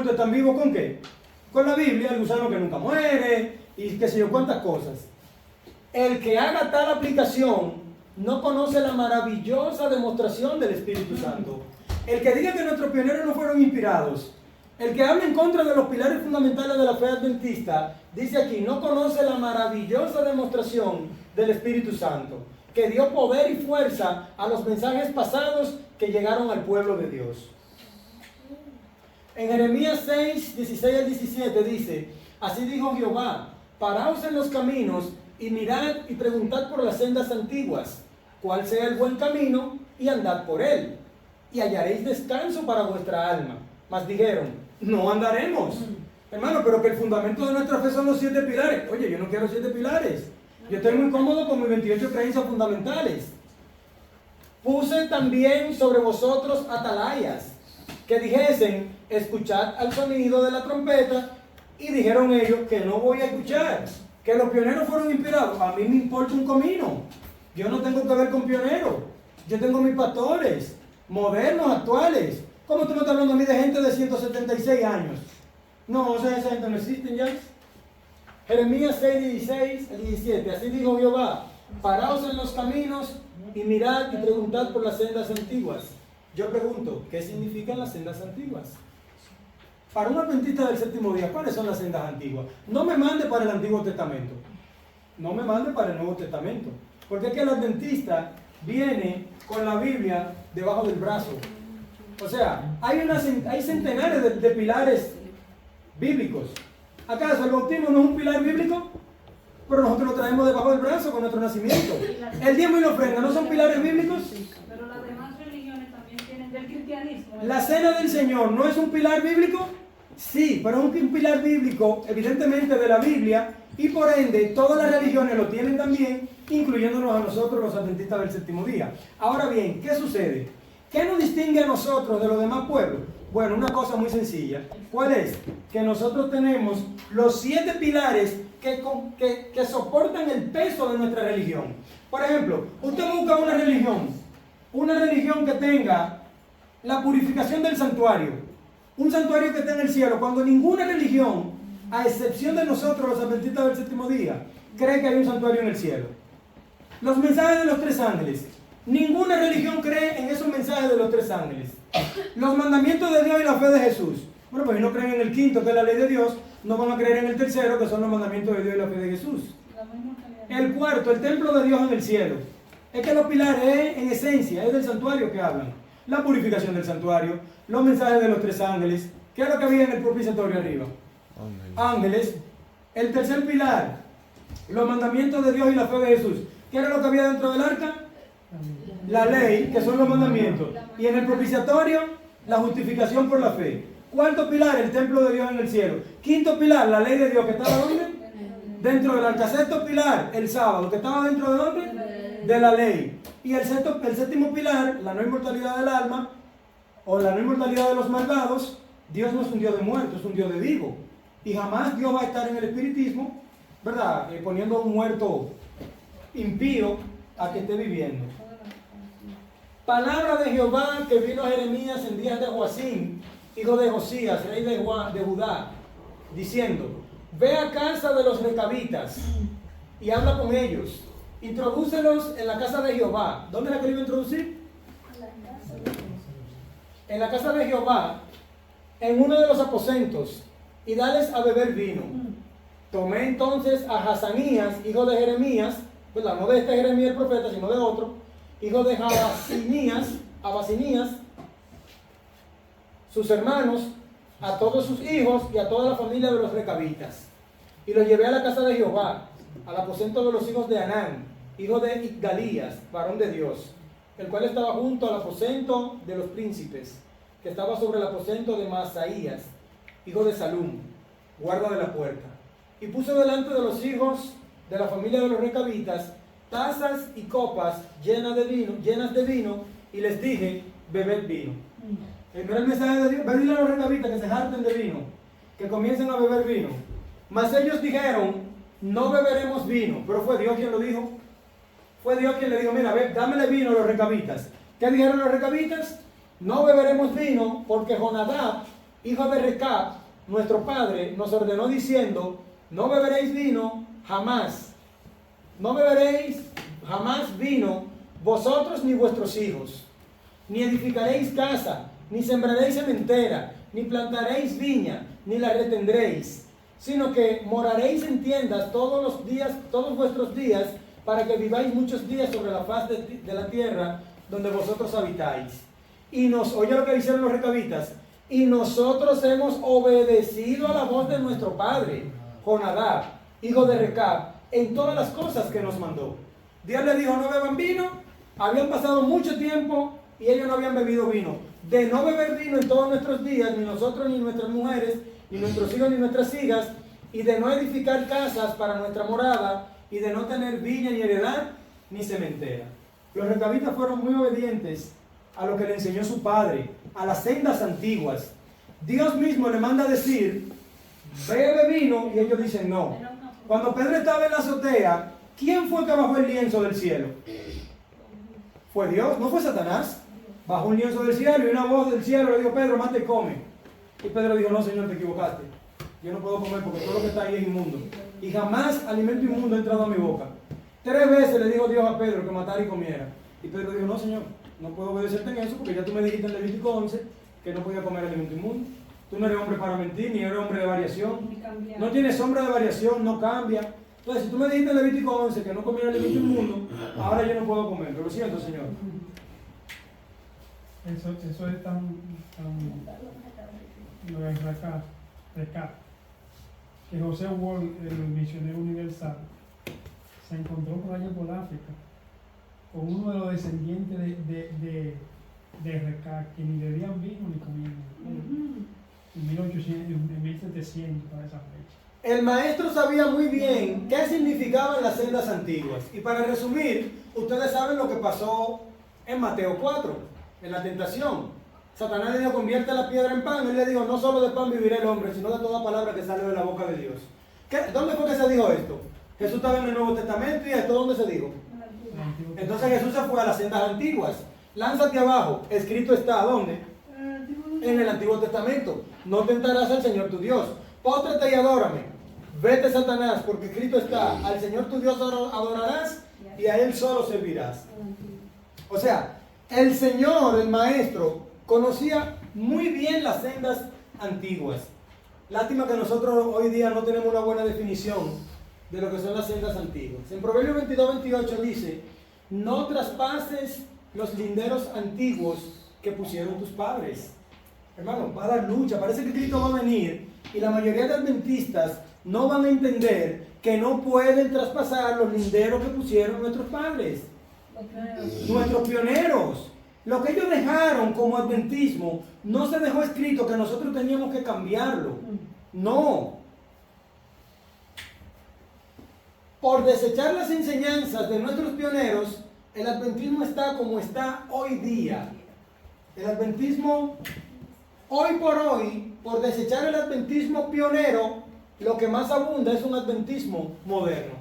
muertos están vivos ¿con qué? Con la Biblia, el gusano que nunca muere y qué sé yo cuántas cosas. El que haga tal aplicación no conoce la maravillosa demostración del Espíritu Santo. El que diga que nuestros pioneros no fueron inspirados, el que habla en contra de los pilares fundamentales de la fe adventista, dice aquí, no conoce la maravillosa demostración del Espíritu Santo, que dio poder y fuerza a los mensajes pasados que llegaron al pueblo de Dios. En Jeremías 6, 16 al 17 dice, así dijo Jehová, paraos en los caminos y mirad y preguntad por las sendas antiguas, cuál sea el buen camino, y andad por él, y hallaréis descanso para vuestra alma. Mas dijeron, no andaremos. Hermano, pero que el fundamento de nuestra fe son los 7 pilares. Oye, yo no quiero 7 pilares. Yo estoy muy cómodo con mis 28 creencias fundamentales. Puse también sobre vosotros atalayas, que dijesen, escuchad al sonido de la trompeta, y dijeron ellos que no voy a escuchar, que los pioneros fueron inspirados. A mí me importa un comino. Yo no tengo que ver con pioneros. Yo tengo mis pastores, modernos, actuales. ¿Cómo tú me estás hablando a mí de gente de 176 años? No, o sea, esa gente no existe ya. Jeremías 6, 16 al 17. Así dijo Jehová, paraos en los caminos y mirad y preguntad por las sendas antiguas. Yo pregunto, ¿qué significan las sendas antiguas? Para un adventista del séptimo día, ¿cuáles son las sendas antiguas? No me mande para el Antiguo Testamento. No me mande para el Nuevo Testamento. Porque es que el adventista viene con la Biblia debajo del brazo. O sea, hay centenares de pilares bíblicos. ¿Acaso el bautismo no es un pilar bíblico? Pero nosotros lo traemos debajo del brazo con nuestro nacimiento. El diezmo y la ofrenda, ¿no son pilares bíblicos? Pero las demás religiones también tienen del cristianismo. ¿La cena del Señor no es un pilar bíblico? Sí, pero es un pilar bíblico, evidentemente de la Biblia, y por ende todas las religiones lo tienen también, incluyéndonos a nosotros los adventistas del séptimo día. Ahora bien, ¿qué sucede? ¿Qué nos distingue a nosotros de los demás pueblos? Bueno, una cosa muy sencilla. ¿Cuál es? Que nosotros tenemos los 7 pilares que soportan el peso de nuestra religión. Por ejemplo, usted busca una religión que tenga la purificación del santuario, un santuario que esté en el cielo, cuando ninguna religión, a excepción de nosotros los adventistas del séptimo día, cree que hay un santuario en el cielo. Los mensajes de los 3 ángeles. Ninguna religión cree en esos mensajes de los 3 ángeles. Los mandamientos de Dios y la fe de Jesús. Bueno, pues si no creen en el quinto, que es la ley de Dios, no van a creer en el tercero, que son los mandamientos de Dios y la fe de Jesús. El cuarto, el templo de Dios en el cielo. Es que los pilares, en esencia, es del santuario que hablan. La purificación del santuario, los mensajes de los 3 ángeles. ¿Qué es lo que había en el propiciatorio arriba? Ángeles. El tercer pilar, los mandamientos de Dios y la fe de Jesús. ¿Qué era lo que había dentro del arca? La ley, que son los mandamientos. Y en el propiciatorio, la justificación por la fe. Cuarto pilar, el templo de Dios en el cielo. Quinto pilar, la ley de Dios, que estaba ¿dónde? Dentro del arca. Sexto pilar, el sábado, que estaba dentro de ¿dónde? De la ley. Y el séptimo pilar, la no inmortalidad del alma, o la no inmortalidad de los malvados. Dios no es un Dios de muertos, es un Dios de vivo. Y jamás Dios va a estar en el espiritismo, ¿verdad? Poniendo a un muerto impío a que esté viviendo. Palabra de Jehová que vino a Jeremías en días de Joacim, hijo de Josías, rey de Judá, diciendo, ve a casa de los recabitas y habla con ellos. Introdúcelos en la casa de Jehová. ¿Dónde la quería introducir? En la casa de Jehová, en uno de los aposentos, y dales a beber vino. Tomé entonces a Hazanías, hijo de Jeremías, ¿verdad? No de este Jeremías el profeta, sino de otro, hijo de Abasinías, sus hermanos, a todos sus hijos y a toda la familia de los recabitas. Y los llevé a la casa de Jehová, al aposento de los hijos de Anán, hijo de Igdalías, varón de Dios, el cual estaba junto al aposento de los príncipes, que estaba sobre el aposento de Maasaías, hijo de Salum, guarda de la puerta. Y puso delante de los hijos de la familia de los recabitas tazas y copas llenas de vino, y les dije, bebed vino. ¿No era el mensaje de Dios? Dile a los recabitas que se harten de vino, que comiencen a beber vino. Mas ellos dijeron, no beberemos vino. Pero fue Dios quien lo dijo. Fue Dios quien le dijo, mira, dámele vino a los recabitas. ¿Qué dijeron los recabitas? No beberemos vino porque Jonadab, hijo de Recab, nuestro padre, nos ordenó diciendo, no beberéis vino jamás, no beberéis jamás vino, vosotros ni vuestros hijos, ni edificaréis casa, ni sembraréis sementera, ni plantaréis viña, ni la retendréis, sino que moraréis en tiendas todos los días, todos vuestros días, para que viváis muchos días sobre la faz de la tierra donde vosotros habitáis. Oye lo que hicieron los recabitas, y nosotros hemos obedecido a la voz de nuestro padre, Jonadab, hijo de Recab, en todas las cosas que nos mandó. Dios le dijo, no beban vino, habían pasado mucho tiempo y ellos no habían bebido vino. De no beber vino en todos nuestros días, ni nosotros, ni nuestras mujeres, ni nuestros hijos, ni nuestras hijas, y de no edificar casas para nuestra morada, y de no tener viña, ni heredad, ni cementera. Los recabitas fueron muy obedientes a lo que le enseñó su padre, a las sendas antiguas. Dios mismo le manda a decir, bebe vino, y ellos dicen no. Cuando Pedro estaba en la azotea, ¿quién fue que bajó el lienzo del cielo? ¿Fue Dios? ¿No fue Satanás? Bajó un lienzo del cielo y una voz del cielo le dijo, Pedro, mate y come. Y Pedro dijo, no, Señor, te equivocaste. Yo no puedo comer porque todo lo que está ahí es inmundo. Y jamás alimento inmundo ha entrado a mi boca. 3 veces le dijo Dios a Pedro que matara y comiera. Y Pedro dijo, no, Señor, no puedo obedecerte en eso porque ya tú me dijiste en Levítico 11 que no podía comer alimento inmundo. Tú no eres hombre para mentir, ni eres hombre de variación. No tienes sombra de variación, no cambia. Entonces, si tú me dijiste en Levítico 11 que no comiera alimento inmundo, ahora yo no puedo comer. Pero lo siento, Señor. Eso es tan lo de Recab, que José Wall, el misionero universal, se encontró por allá por África con uno de los descendientes de Recab, que ni bebían vino ni comían vino. En 1700 para esa fecha. El maestro sabía muy bien qué significaban las sendas antiguas. Y para resumir, ustedes saben lo que pasó en Mateo 4, en la tentación. Satanás le dijo, convierte la piedra en pan. Él le dijo, no solo de pan vivirá el hombre, sino de toda palabra que sale de la boca de Dios. ¿Dónde fue que se dijo esto? Jesús estaba en el Nuevo Testamento y esto ¿dónde se dijo? Entonces Jesús se fue a las sendas antiguas. Lánzate abajo, escrito está, ¿dónde? En el Antiguo Testamento. No tentarás al Señor tu Dios. Póstrate y adórame. Vete, Satanás, porque escrito está, al Señor tu Dios adorarás y a Él solo servirás. O sea, el Señor, el Maestro, conocía muy bien las sendas antiguas. Lástima que nosotros hoy día no tenemos una buena definición de lo que son las sendas antiguas. En Proverbios 22-28 dice, no traspases los linderos antiguos que pusieron tus padres. Hermano, va a dar lucha. Parece que Cristo va a venir y la mayoría de adventistas no van a entender que no pueden traspasar los linderos que pusieron nuestros padres, nuestros pioneros. Lo que ellos dejaron como adventismo no se dejó escrito que nosotros teníamos que cambiarlo. No. Por desechar las enseñanzas de nuestros pioneros, el adventismo está como está hoy día. El adventismo, hoy por hoy, por desechar el adventismo pionero, lo que más abunda es un adventismo moderno,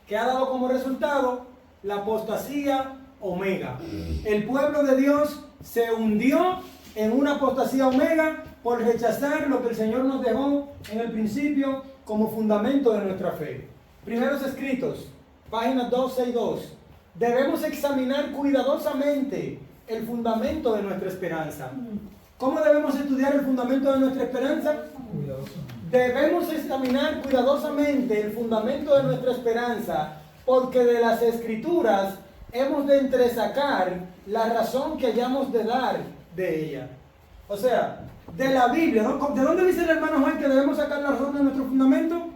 que ha dado como resultado la apostasía omega. El pueblo de Dios se hundió en una apostasía omega por rechazar lo que el Señor nos dejó en el principio como fundamento de nuestra fe. Primeros escritos, página 262. Debemos examinar cuidadosamente el fundamento de nuestra esperanza. ¿Cómo debemos estudiar el fundamento de nuestra esperanza? Debemos examinar cuidadosamente el fundamento de nuestra esperanza, porque de las Escrituras hemos de entresacar la razón que hayamos de dar de ella. O sea, de la Biblia. ¿De dónde dice el hermano Juan que debemos sacar la razón de nuestro fundamento?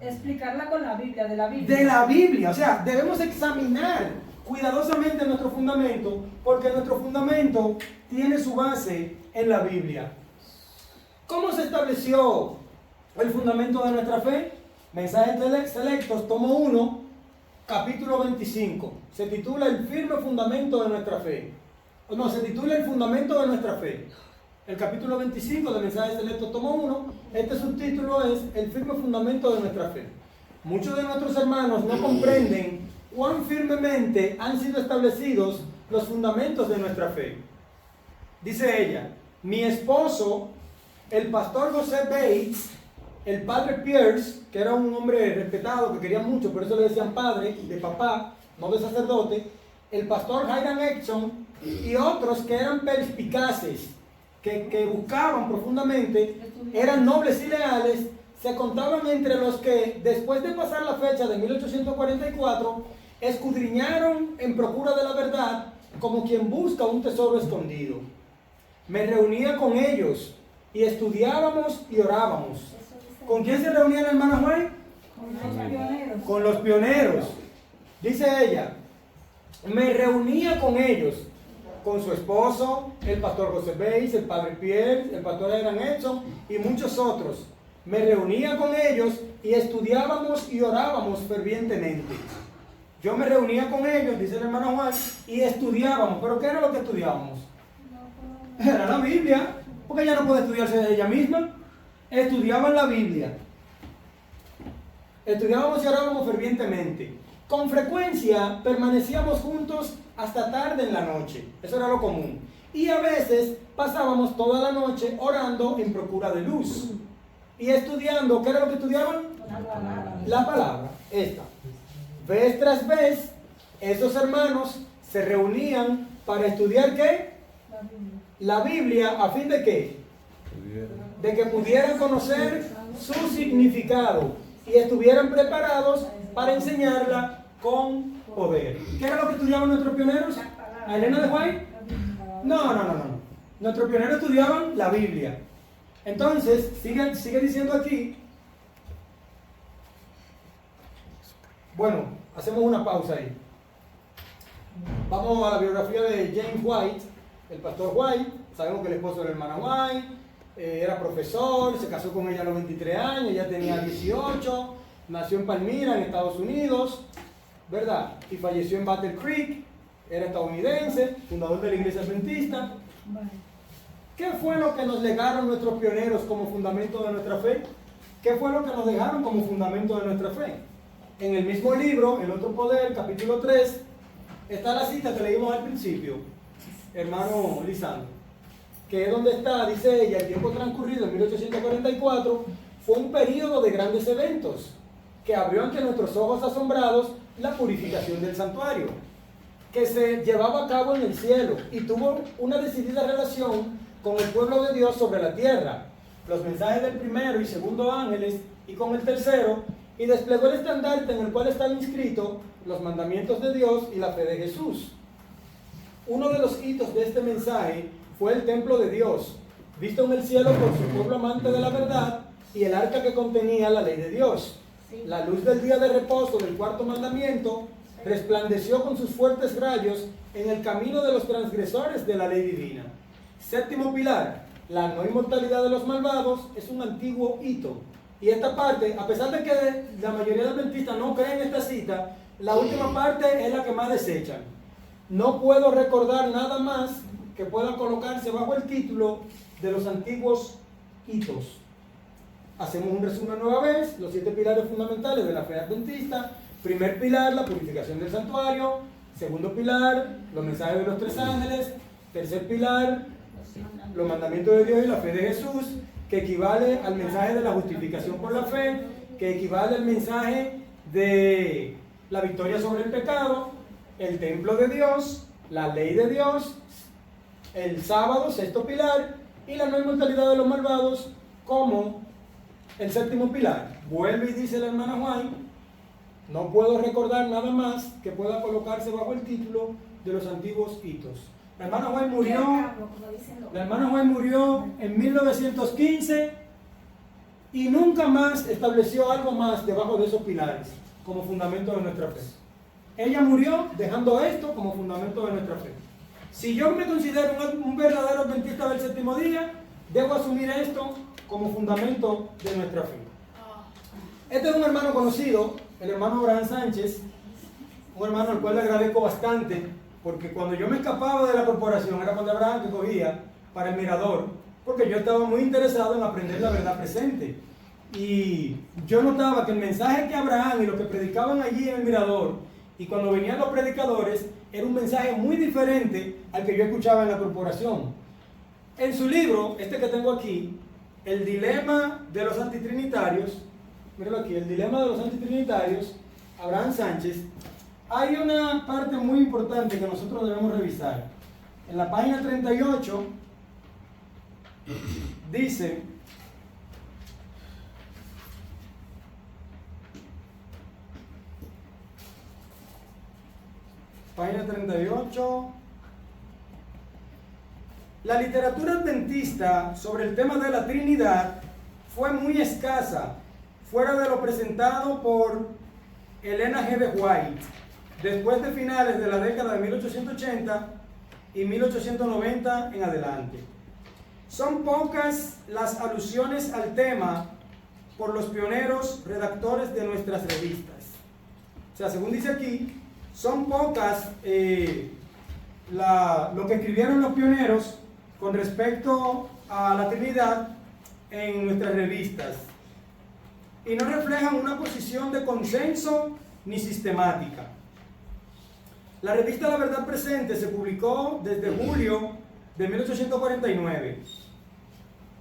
Explicarla con la Biblia, de la Biblia. De la Biblia. O sea, debemos examinar cuidadosamente nuestro fundamento, porque nuestro fundamento tiene su base en la Biblia. ¿Cómo se estableció el fundamento de nuestra fe? Mensajes Selectos, tomo 1, capítulo 25. Se titula El firme fundamento de nuestra fe. No, se titula El fundamento de nuestra fe. El capítulo 25 de Mensajes Selectos, tomo 1. Este subtítulo es El firme fundamento de nuestra fe. Muchos de nuestros hermanos no comprenden cuán firmemente han sido establecidos los fundamentos de nuestra fe. Dice ella, mi esposo el pastor José Bates, el padre Pierce, que era un hombre respetado, que quería mucho, por eso le decían padre, de papá, no de sacerdote, el pastor Hiram Edson y otros que eran perspicaces, que buscaban profundamente, eran nobles y leales, se contaban entre los que, después de pasar la fecha de 1844, escudriñaron en procura de la verdad como quien busca un tesoro escondido. Me reunía con ellos y estudiábamos y orábamos. ¿Con quién se reunía la hermana Juan? Con los pioneros. Con los pioneros. Dice ella, me reunía con ellos, con su esposo, el pastor José Bates, el padre Pierre, el pastor Hiram Edson y muchos otros. Me reunía con ellos y estudiábamos y orábamos fervientemente. Yo me reunía con ellos, dice el hermano Juan, y estudiábamos. ¿Pero qué era lo que estudiábamos? Era la Biblia, porque ella no puede estudiarse de ella misma. Estudiaban la Biblia. Estudiábamos y orábamos fervientemente. Con frecuencia permanecíamos juntos hasta tarde en la noche. Eso era lo común. Y a veces pasábamos toda la noche orando en procura de luz. Y estudiando, ¿qué era lo que estudiaban? La palabra, esta. Vez tras vez, esos hermanos se reunían para estudiar ¿qué? La Biblia, ¿a fin de qué? De que pudieran conocer su significado y estuvieran preparados para enseñarla con poder. ¿Qué era lo que estudiaban nuestros pioneros? ¿A Elena de White? No. Nuestros pioneros estudiaban la Biblia. Entonces, sigue diciendo aquí. Bueno, hacemos una pausa ahí. Vamos a la biografía de James White, el pastor White. Sabemos que el esposo de la hermana White era profesor, se casó con ella a los 23 años, ella tenía 18, nació en Palmira, en Estados Unidos, ¿verdad? Y falleció en Battle Creek, era estadounidense, fundador de la iglesia adventista. ¿Qué fue lo que nos legaron nuestros pioneros como fundamento de nuestra fe? ¿Qué fue lo que nos dejaron como fundamento de nuestra fe? En el mismo libro, El Otro Poder, capítulo 3, está la cita que leímos al principio, hermano Lisandro, que es donde está, dice ella, el tiempo transcurrido en 1844 fue un periodo de grandes eventos que abrió ante nuestros ojos asombrados la purificación del santuario, que se llevaba a cabo en el cielo y tuvo una decidida relación con el pueblo de Dios sobre la tierra, los mensajes del primero y segundo ángeles y con el tercero, y desplegó el estandarte en el cual están inscritos los mandamientos de Dios y la fe de Jesús. Uno de los hitos de este mensaje fue el templo de Dios, visto en el cielo por su pueblo amante de la verdad, y el arca que contenía la ley de Dios. La luz del día de reposo del cuarto mandamiento resplandeció con sus fuertes rayos en el camino de los transgresores de la ley divina. Séptimo pilar, la no inmortalidad de los malvados, es un antiguo hito. Y esta parte, a pesar de que la mayoría de adventistas no creen en esta cita, la última parte es la que más desechan. No puedo recordar nada más que pueda colocarse bajo el título de los antiguos hitos. Hacemos un resumen nueva vez, los 7 pilares fundamentales de la fe adventista. Primer pilar, la purificación del santuario. Segundo pilar, los mensajes de los 3 ángeles. Tercer pilar, los mandamientos de Dios y la fe de Jesús, que equivale al mensaje de la justificación por la fe, que equivale al mensaje de la victoria sobre el pecado, el templo de Dios, la ley de Dios, el sábado, sexto pilar, y la no inmortalidad de los malvados como el séptimo pilar. Vuelve y dice la hermana Juan, no puedo recordar nada más que pueda colocarse bajo el título de los antiguos hitos. La hermana Juan murió en 1915 y nunca más estableció algo más debajo de esos pilares como fundamento de nuestra fe. Ella murió dejando esto como fundamento de nuestra fe. Si yo me considero un verdadero adventista del séptimo día, debo asumir esto como fundamento de nuestra fe. Este es un hermano conocido, el hermano Abraham Sánchez, un hermano al cual le agradezco bastante, porque cuando yo me escapaba de la corporación era cuando Abraham que cogía para el mirador, porque yo estaba muy interesado en aprender la verdad presente. Y yo notaba que el mensaje que Abraham y lo que predicaban allí en el mirador, y cuando venían los predicadores, era un mensaje muy diferente al que yo escuchaba en la corporación. En su libro, este que tengo aquí, el dilema de los antitrinitarios, míralo aquí, el dilema de los antitrinitarios, Abraham Sánchez, hay una parte muy importante que nosotros debemos revisar. En la página 38 dice: página 38, la literatura adventista sobre el tema de la Trinidad fue muy escasa, fuera de lo presentado por Elena G. de White, después de finales de la década de 1880 y 1890 en adelante. Son pocas las alusiones al tema por los pioneros redactores de nuestras revistas. O sea, según dice aquí, son pocas lo que escribieron los pioneros con respecto a la Trinidad en nuestras revistas, y no reflejan una posición de consenso ni sistemática. La revista La Verdad Presente se publicó desde julio de 1849.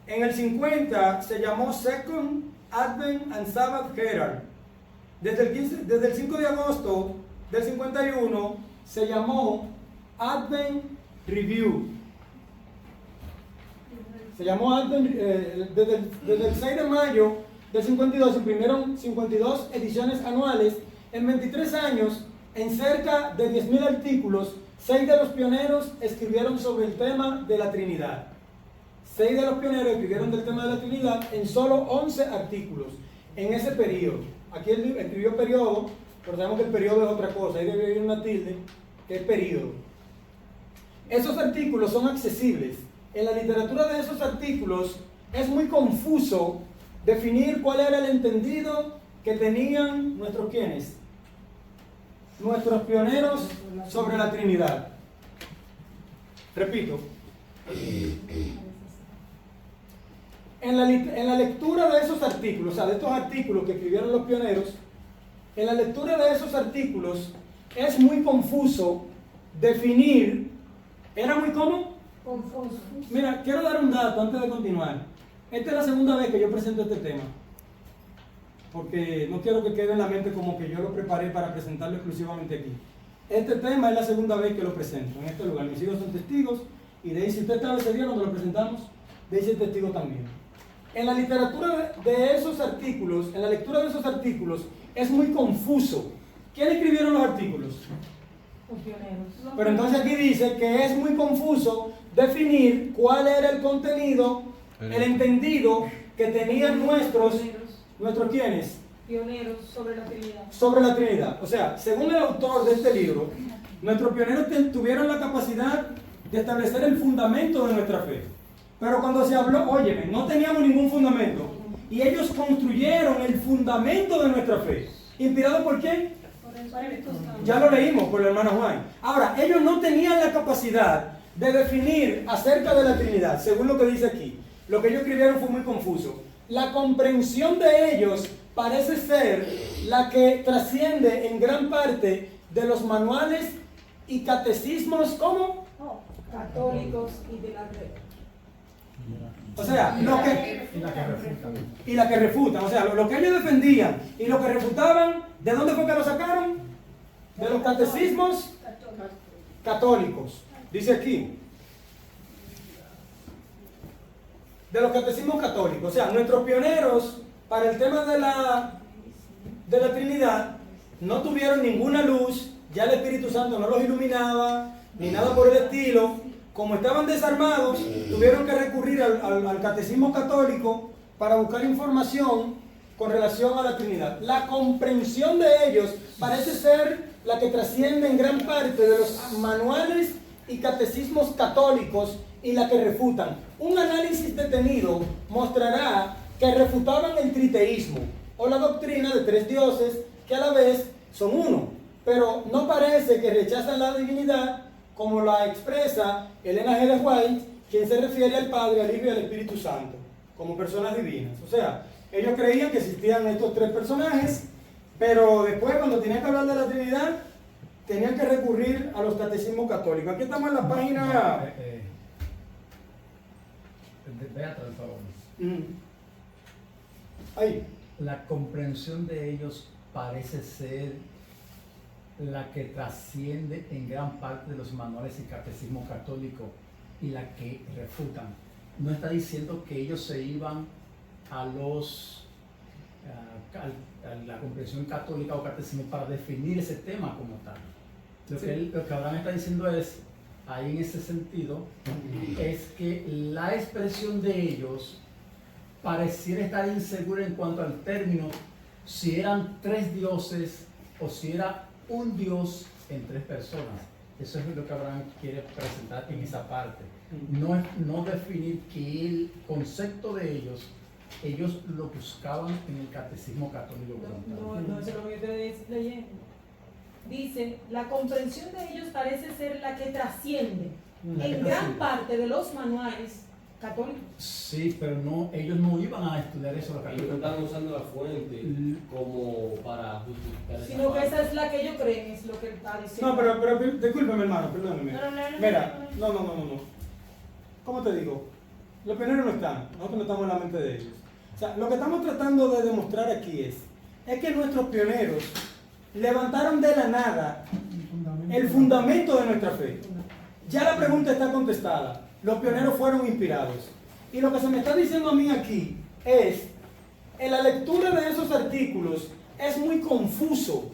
En el 50 se llamó Second Advent and Sabbath Herald. Desde el 5 de agosto del 51 se llamó Advent Review. Se llamó Advent, desde el 6 de mayo del 52 se imprimieron 52 ediciones anuales. En 23 años, en cerca de 10.000 artículos, 6 de los pioneros escribieron sobre el tema de la Trinidad. 6 de los pioneros escribieron del tema de la Trinidad en solo 11 artículos en ese periodo. Aquí él escribió periodo, pero sabemos que el periodo es otra cosa, ahí debe ir una tilde, que es periodo. Esos artículos son accesibles. En la literatura de esos artículos es muy confuso definir cuál era el entendido que tenían nuestros ¿quiénes? Nuestros pioneros sobre la Trinidad. Repito, en la lectura de esos artículos, o sea, de estos artículos que escribieron los pioneros, en la lectura de esos artículos es muy confuso definir. ¿Era muy cómo? Confuso. Mira, quiero dar un dato antes de continuar. Esta es la segunda vez que yo presento este tema, porque no quiero que quede en la mente como que yo lo preparé para presentarlo exclusivamente aquí. Este tema es la segunda vez que lo presento en este lugar. Mis hijos son testigos, y Daisy, usted estaba ese día cuando lo presentamos, Daisy es testigo también. En la literatura de esos artículos, en la lectura de esos artículos, es muy confuso. ¿Quién escribieron los artículos? Los pioneros. Pero entonces aquí dice que es muy confuso definir cuál era el contenido, el entendido que tenían nuestros ¿quiénes? Pioneros sobre la Trinidad. Sobre la Trinidad. O sea, según el autor de este libro, nuestros pioneros tuvieron la capacidad de establecer el fundamento de nuestra fe. Pero cuando se habló, óyeme, no teníamos ningún fundamento. Y ellos construyeron el fundamento de nuestra fe. ¿Inspirado por quién? Por el Espíritu Santo. Ya lo leímos por el hermano Juan. Ahora, ellos no tenían la capacidad de definir acerca de la Trinidad, según lo que dice aquí. Lo que ellos escribieron fue muy confuso. La comprensión de ellos parece ser la que trasciende en gran parte de los manuales y catecismos, ¿cómo? No, católicos y de la red. O sea, lo que... Y la que refutan. Y la que refutan, o sea, lo que ellos defendían y lo que refutaban, ¿de dónde fue que lo sacaron? De los catecismos católicos. Dice aquí, de los catecismos católicos. O sea, nuestros pioneros para el tema de la Trinidad no tuvieron ninguna luz, ya el Espíritu Santo no los iluminaba, ni nada por el estilo. Como estaban desarmados, tuvieron que recurrir al catecismo católico para buscar información con relación a la Trinidad. La comprensión de ellos parece ser la que trasciende en gran parte de los manuales y catecismos católicos y la que refutan. Un análisis detenido mostrará que refutaban el triteísmo o la doctrina de tres dioses que a la vez son uno, pero no parece que rechazan la divinidad como la expresa Elena G. de White, quien se refiere al Padre, al Hijo y al Espíritu Santo, como personas divinas. O sea, ellos creían que existían estos tres personajes, pero después cuando tenían que hablar de la Trinidad, tenían que recurrir a los catecismos católicos. Aquí estamos en la página... Ve atrás, por favor. Ahí. La comprensión de ellos parece ser la que trasciende en gran parte de los manuales y catecismo católico y la que refutan. No está diciendo que ellos se iban a la comprensión católica o catecismo para definir ese tema como tal. Lo que Abraham está diciendo es, ahí en ese sentido, es que la expresión de ellos pareciera estar insegura en cuanto al término, si eran tres dioses o si era un Dios en tres personas. Eso es lo que Abraham quiere presentar en esa parte. No definir que el concepto de ellos lo buscaban en el catecismo católico. No, eso es lo que yo estoy leyendo. Dice, la comprensión de ellos parece ser la que trasciende en gran parte de los manuales católicos. Sí, pero ellos no iban a estudiar eso los Ellos católicos. no estaban usando la fuente como para justificar Sino que esa es la que ellos creen, es lo que está diciendo. No, pero discúlpeme, hermano, perdóneme. No. Mira, no. ¿Cómo te digo? Los pioneros no están, nosotros no estamos en la mente de ellos. O sea, lo que estamos tratando de demostrar aquí es que nuestros pioneros levantaron de la nada el fundamento de nuestra fe. Ya la pregunta está contestada. Los pioneros fueron inspirados. Y lo que se me está diciendo a mí aquí es, en la lectura de esos artículos es muy confuso.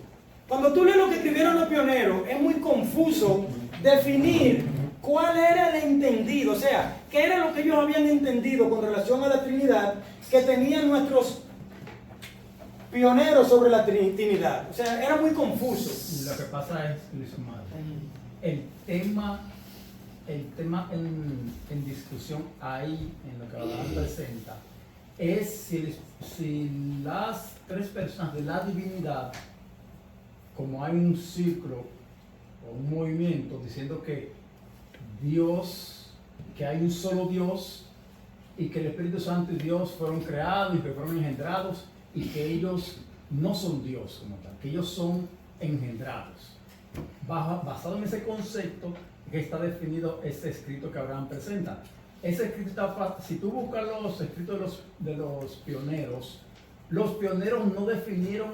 Cuando tú lees lo que escribieron los pioneros, es muy confuso definir cuál era el entendido, o sea, qué era lo que ellos habían entendido con relación a la Trinidad que tenían nuestros pioneros sobre la Trinidad. O sea, era muy confuso. Lo que pasa es, Luis Omar, el tema en discusión ahí, en lo que Abraham presenta, es si las tres personas de la divinidad, como hay un círculo o un movimiento diciendo que hay un solo Dios y que el Espíritu Santo y Dios fueron creados y que fueron engendrados y que ellos no son Dios como tal, que ellos son engendrados. Basado en ese concepto que está definido ese escrito que Abraham presenta. Ese escrito está, si tú buscas los escritos de los pioneros no definieron,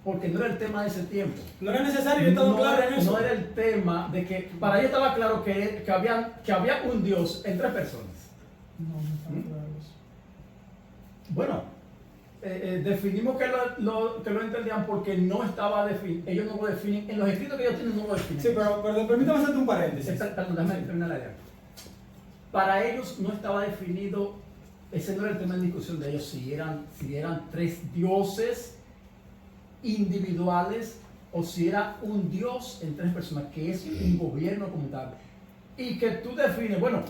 porque no era el tema de ese tiempo. No era necesario, yo estaba claro en eso. No era el tema de que, para ellos estaba claro que había un Dios en tres personas. No está claro eso. Bueno, definimos que lo entendían porque no estaba definido, ellos no lo definen, en los escritos que ellos tienen no lo definen. Sí, pero permítame hacerte un paréntesis. Perdón, déjame terminar la idea. Para ellos no estaba definido, ese no era el tema de discusión de ellos, si eran tres dioses individuales o si era un Dios en tres personas, que es un gobierno como tal. Y que tú defines, bueno,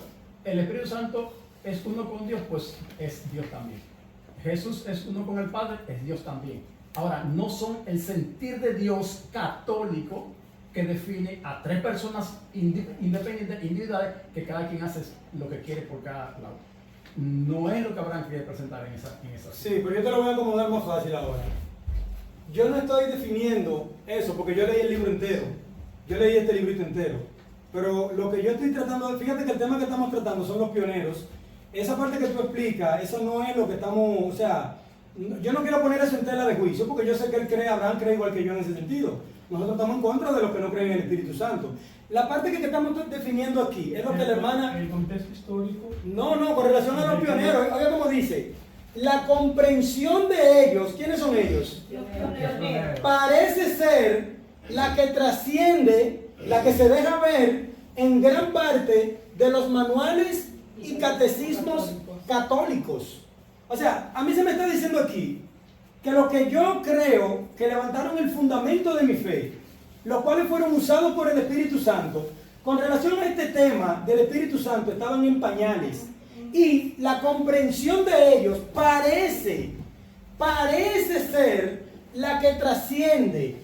el Espíritu Santo es uno con Dios, pues es Dios también. Jesús es uno con el Padre, es Dios también. Ahora, no son el sentir de Dios católico que define a tres personas independientes, individuales, que cada quien hace lo que quiere por cada lado. No es lo que Abraham quiere presentar en esa. Sí, pero yo te lo voy a acomodar más fácil ahora. Yo no estoy definiendo eso porque yo leí el libro entero. Yo leí este librito entero. Pero lo que yo estoy tratando, fíjate que el tema que estamos tratando son los pioneros. Esa parte que tú explicas, eso no es lo que estamos, o sea, yo no quiero poner eso en tela de juicio porque yo sé que él cree, Abraham cree igual que yo en ese sentido. Nosotros estamos en contra de los que no creen en el Espíritu Santo. La parte que estamos definiendo aquí es lo que la hermana... El contexto histórico. No, con relación a los pioneros, oiga cómo dice, la comprensión de ellos, ¿quiénes son ellos? Los pioneros. Parece ser la que trasciende, la que se deja ver en gran parte de los manuales y catecismos católicos. O sea, a mí se me está diciendo aquí que lo que yo creo que levantaron el fundamento de mi fe, los cuales fueron usados por el Espíritu Santo, con relación a este tema del Espíritu Santo, estaban en pañales. Y la comprensión de ellos parece ser la que trasciende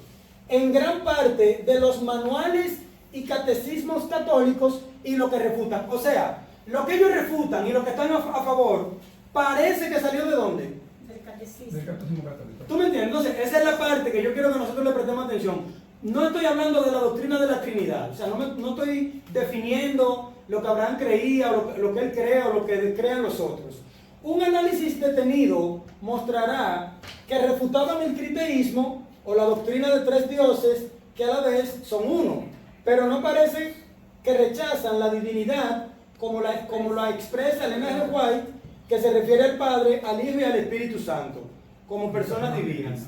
en gran parte de los manuales y catecismos católicos y lo que refutan. O sea, lo que ellos refutan y lo que están a favor, parece que salió ¿de dónde? Del catecismo. Del catecismo católico. ¿Tú me entiendes? Entonces, esa es la parte que yo quiero que nosotros le prestemos atención. No estoy hablando de la doctrina de la Trinidad. O sea, no estoy definiendo lo que Abraham creía, o lo que él cree, o lo que crean los otros. Un análisis detenido mostrará que refutaban el triteísmo o la doctrina de tres dioses que a la vez son uno, pero no parece que rechazan la divinidad como la expresa Elena G. White, que se refiere al Padre, al Hijo y al Espíritu Santo, como personas divinas.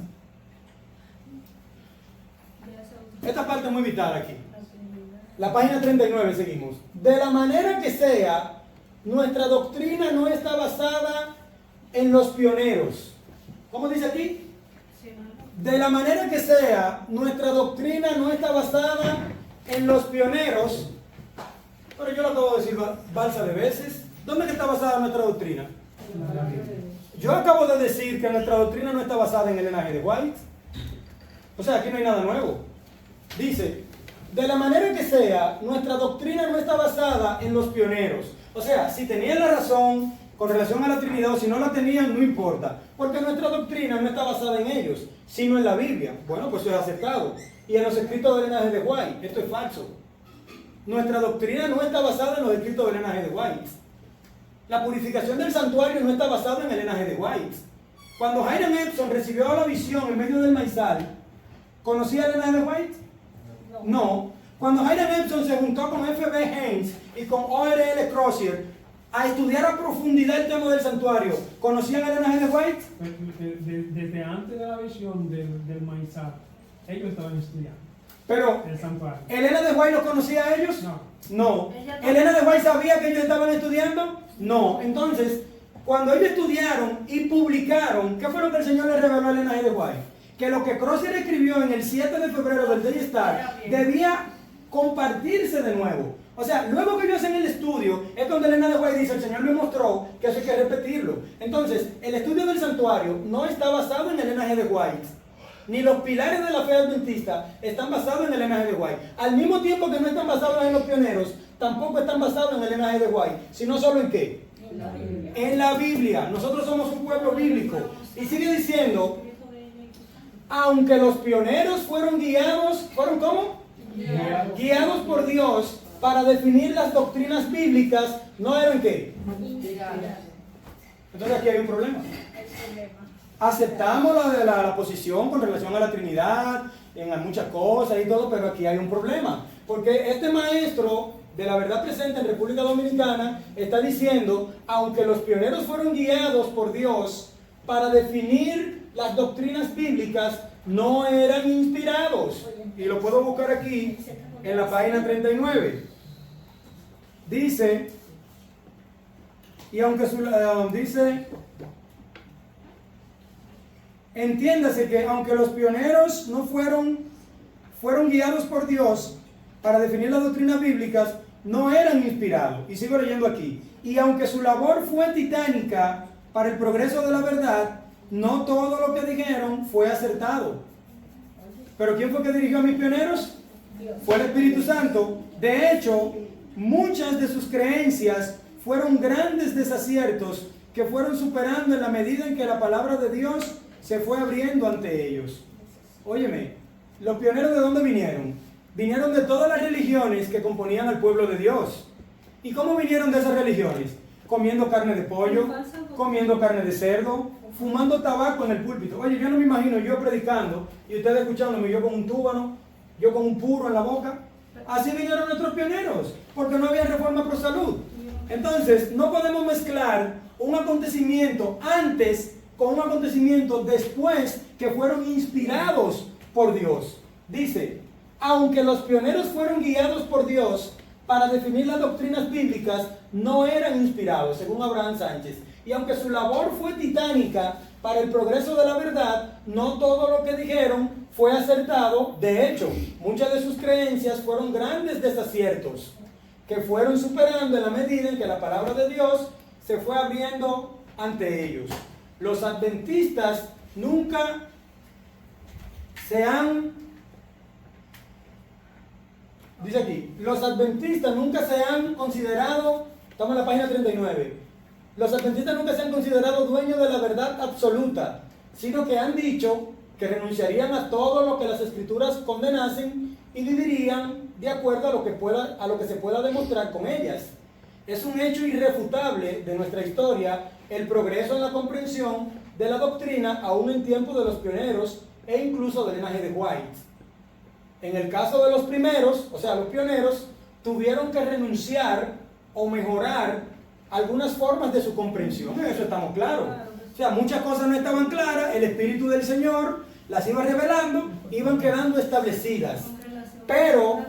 Esta parte es muy vital aquí. La página 39, seguimos. De la manera que sea, nuestra doctrina no está basada en los pioneros. ¿Cómo dice aquí? De la manera que sea, nuestra doctrina no está basada en los pioneros. Pero yo lo acabo de decir balsa de veces. ¿Dónde está basada nuestra doctrina? Yo acabo de decir que nuestra doctrina no está basada en Elena G. White. O sea, aquí no hay nada nuevo. Dice, de la manera que sea, nuestra doctrina no está basada en los pioneros. O sea, si tenían la razón con relación a la Trinidad o si no la tenían, no importa. Porque nuestra doctrina no está basada en ellos, sino en la Biblia. Bueno, pues eso es aceptado. Y en los escritos de Elena G. White, esto es falso. Nuestra doctrina no está basada en los escritos de Elena G. White. La purificación del santuario no está basada en Elena G. White. Cuando Hiram Epson recibió la visión en medio del maizal, ¿conocía a Elena G. White? No. Cuando Hiram Epson se juntó con F.B. Haynes y con O.R.L. Crozier a estudiar a profundidad el tema del santuario, ¿conocían a Elena G. White? Desde antes de la visión del maizal, ellos estaban estudiando Pero, el santuario. ¿Elena de White los conocía a ellos? No. No. ¿Elena de White sabía que ellos estaban estudiando? No. Entonces, cuando ellos estudiaron y publicaron, ¿qué fue lo que el Señor le reveló a Elena G. White? Que lo que Crozier escribió en el 7 de febrero del Day Star debía compartirse de nuevo. O sea, luego que ellos hacen el estudio, es donde Elena de White dice, el Señor me mostró que eso hay que repetirlo. Entonces, el estudio del santuario no está basado en Elena G. White. Ni los pilares de la fe adventista están basados en Elena G. White. Al mismo tiempo que no están basados en los pioneros, tampoco están basados en Elena G. White. Sino solo en ¿qué? En la Biblia. Nosotros somos un pueblo bíblico. Y sigue diciendo, aunque los pioneros fueron guiados, ¿fueron cómo? Guiados por Dios para definir las doctrinas bíblicas, ¿no eran qué? Entonces aquí hay un problema. Aceptamos la posición con relación a la Trinidad, en muchas cosas y todo, pero aquí hay un problema. Porque este maestro de la verdad presente en República Dominicana está diciendo, aunque los pioneros fueron guiados por Dios para definir las doctrinas bíblicas, no eran inspirados. Y lo puedo buscar aquí en la página 39. Dice, y aunque dice, entiéndase que aunque los pioneros no fueron guiados por Dios para definir las doctrinas bíblicas, no eran inspirados. Y sigo leyendo aquí. Y aunque su labor fue titánica para el progreso de la verdad, no todo lo que dijeron fue acertado. ¿Pero quién fue que dirigió a mis pioneros? Fue el Espíritu Santo. De hecho, muchas de sus creencias fueron grandes desaciertos que fueron superando en la medida en que la palabra de Dios se fue abriendo ante ellos. Óyeme, ¿los pioneros de dónde vinieron? Vinieron de todas las religiones que componían al pueblo de Dios. ¿Y cómo vinieron de esas religiones? Comiendo carne de pollo, comiendo carne de cerdo, fumando tabaco en el púlpito. Oye, yo no me imagino yo predicando y ustedes escuchándome, yo con un túbano, yo con un puro en la boca. Así vinieron nuestros pioneros, porque no había reforma pro salud. Entonces, no podemos mezclar un acontecimiento antes con un acontecimiento después que fueron inspirados por Dios. Dice, aunque los pioneros fueron guiados por Dios para definir las doctrinas bíblicas, no eran inspirados, según Abraham Sánchez. Y aunque su labor fue titánica para el progreso de la verdad, no todo lo que dijeron fue acertado. De hecho, muchas de sus creencias fueron grandes desaciertos que fueron superando en la medida en que la palabra de Dios se fue abriendo ante ellos. Los adventistas nunca se han... Dice aquí, los adventistas nunca se han considerado, estamos en la página 39, los adventistas nunca se han considerado dueños de la verdad absoluta, sino que han dicho que renunciarían a todo lo que las escrituras condenasen y vivirían de acuerdo a lo que se pueda demostrar con ellas. Es un hecho irrefutable de nuestra historia el progreso en la comprensión de la doctrina aún en tiempo de los pioneros e incluso del linaje de White. En el caso de los primeros, o sea, los pioneros, tuvieron que renunciar o mejorar algunas formas de su comprensión. En eso estamos claros. O sea, muchas cosas no estaban claras, el Espíritu del Señor las iba revelando, iban quedando establecidas. Pero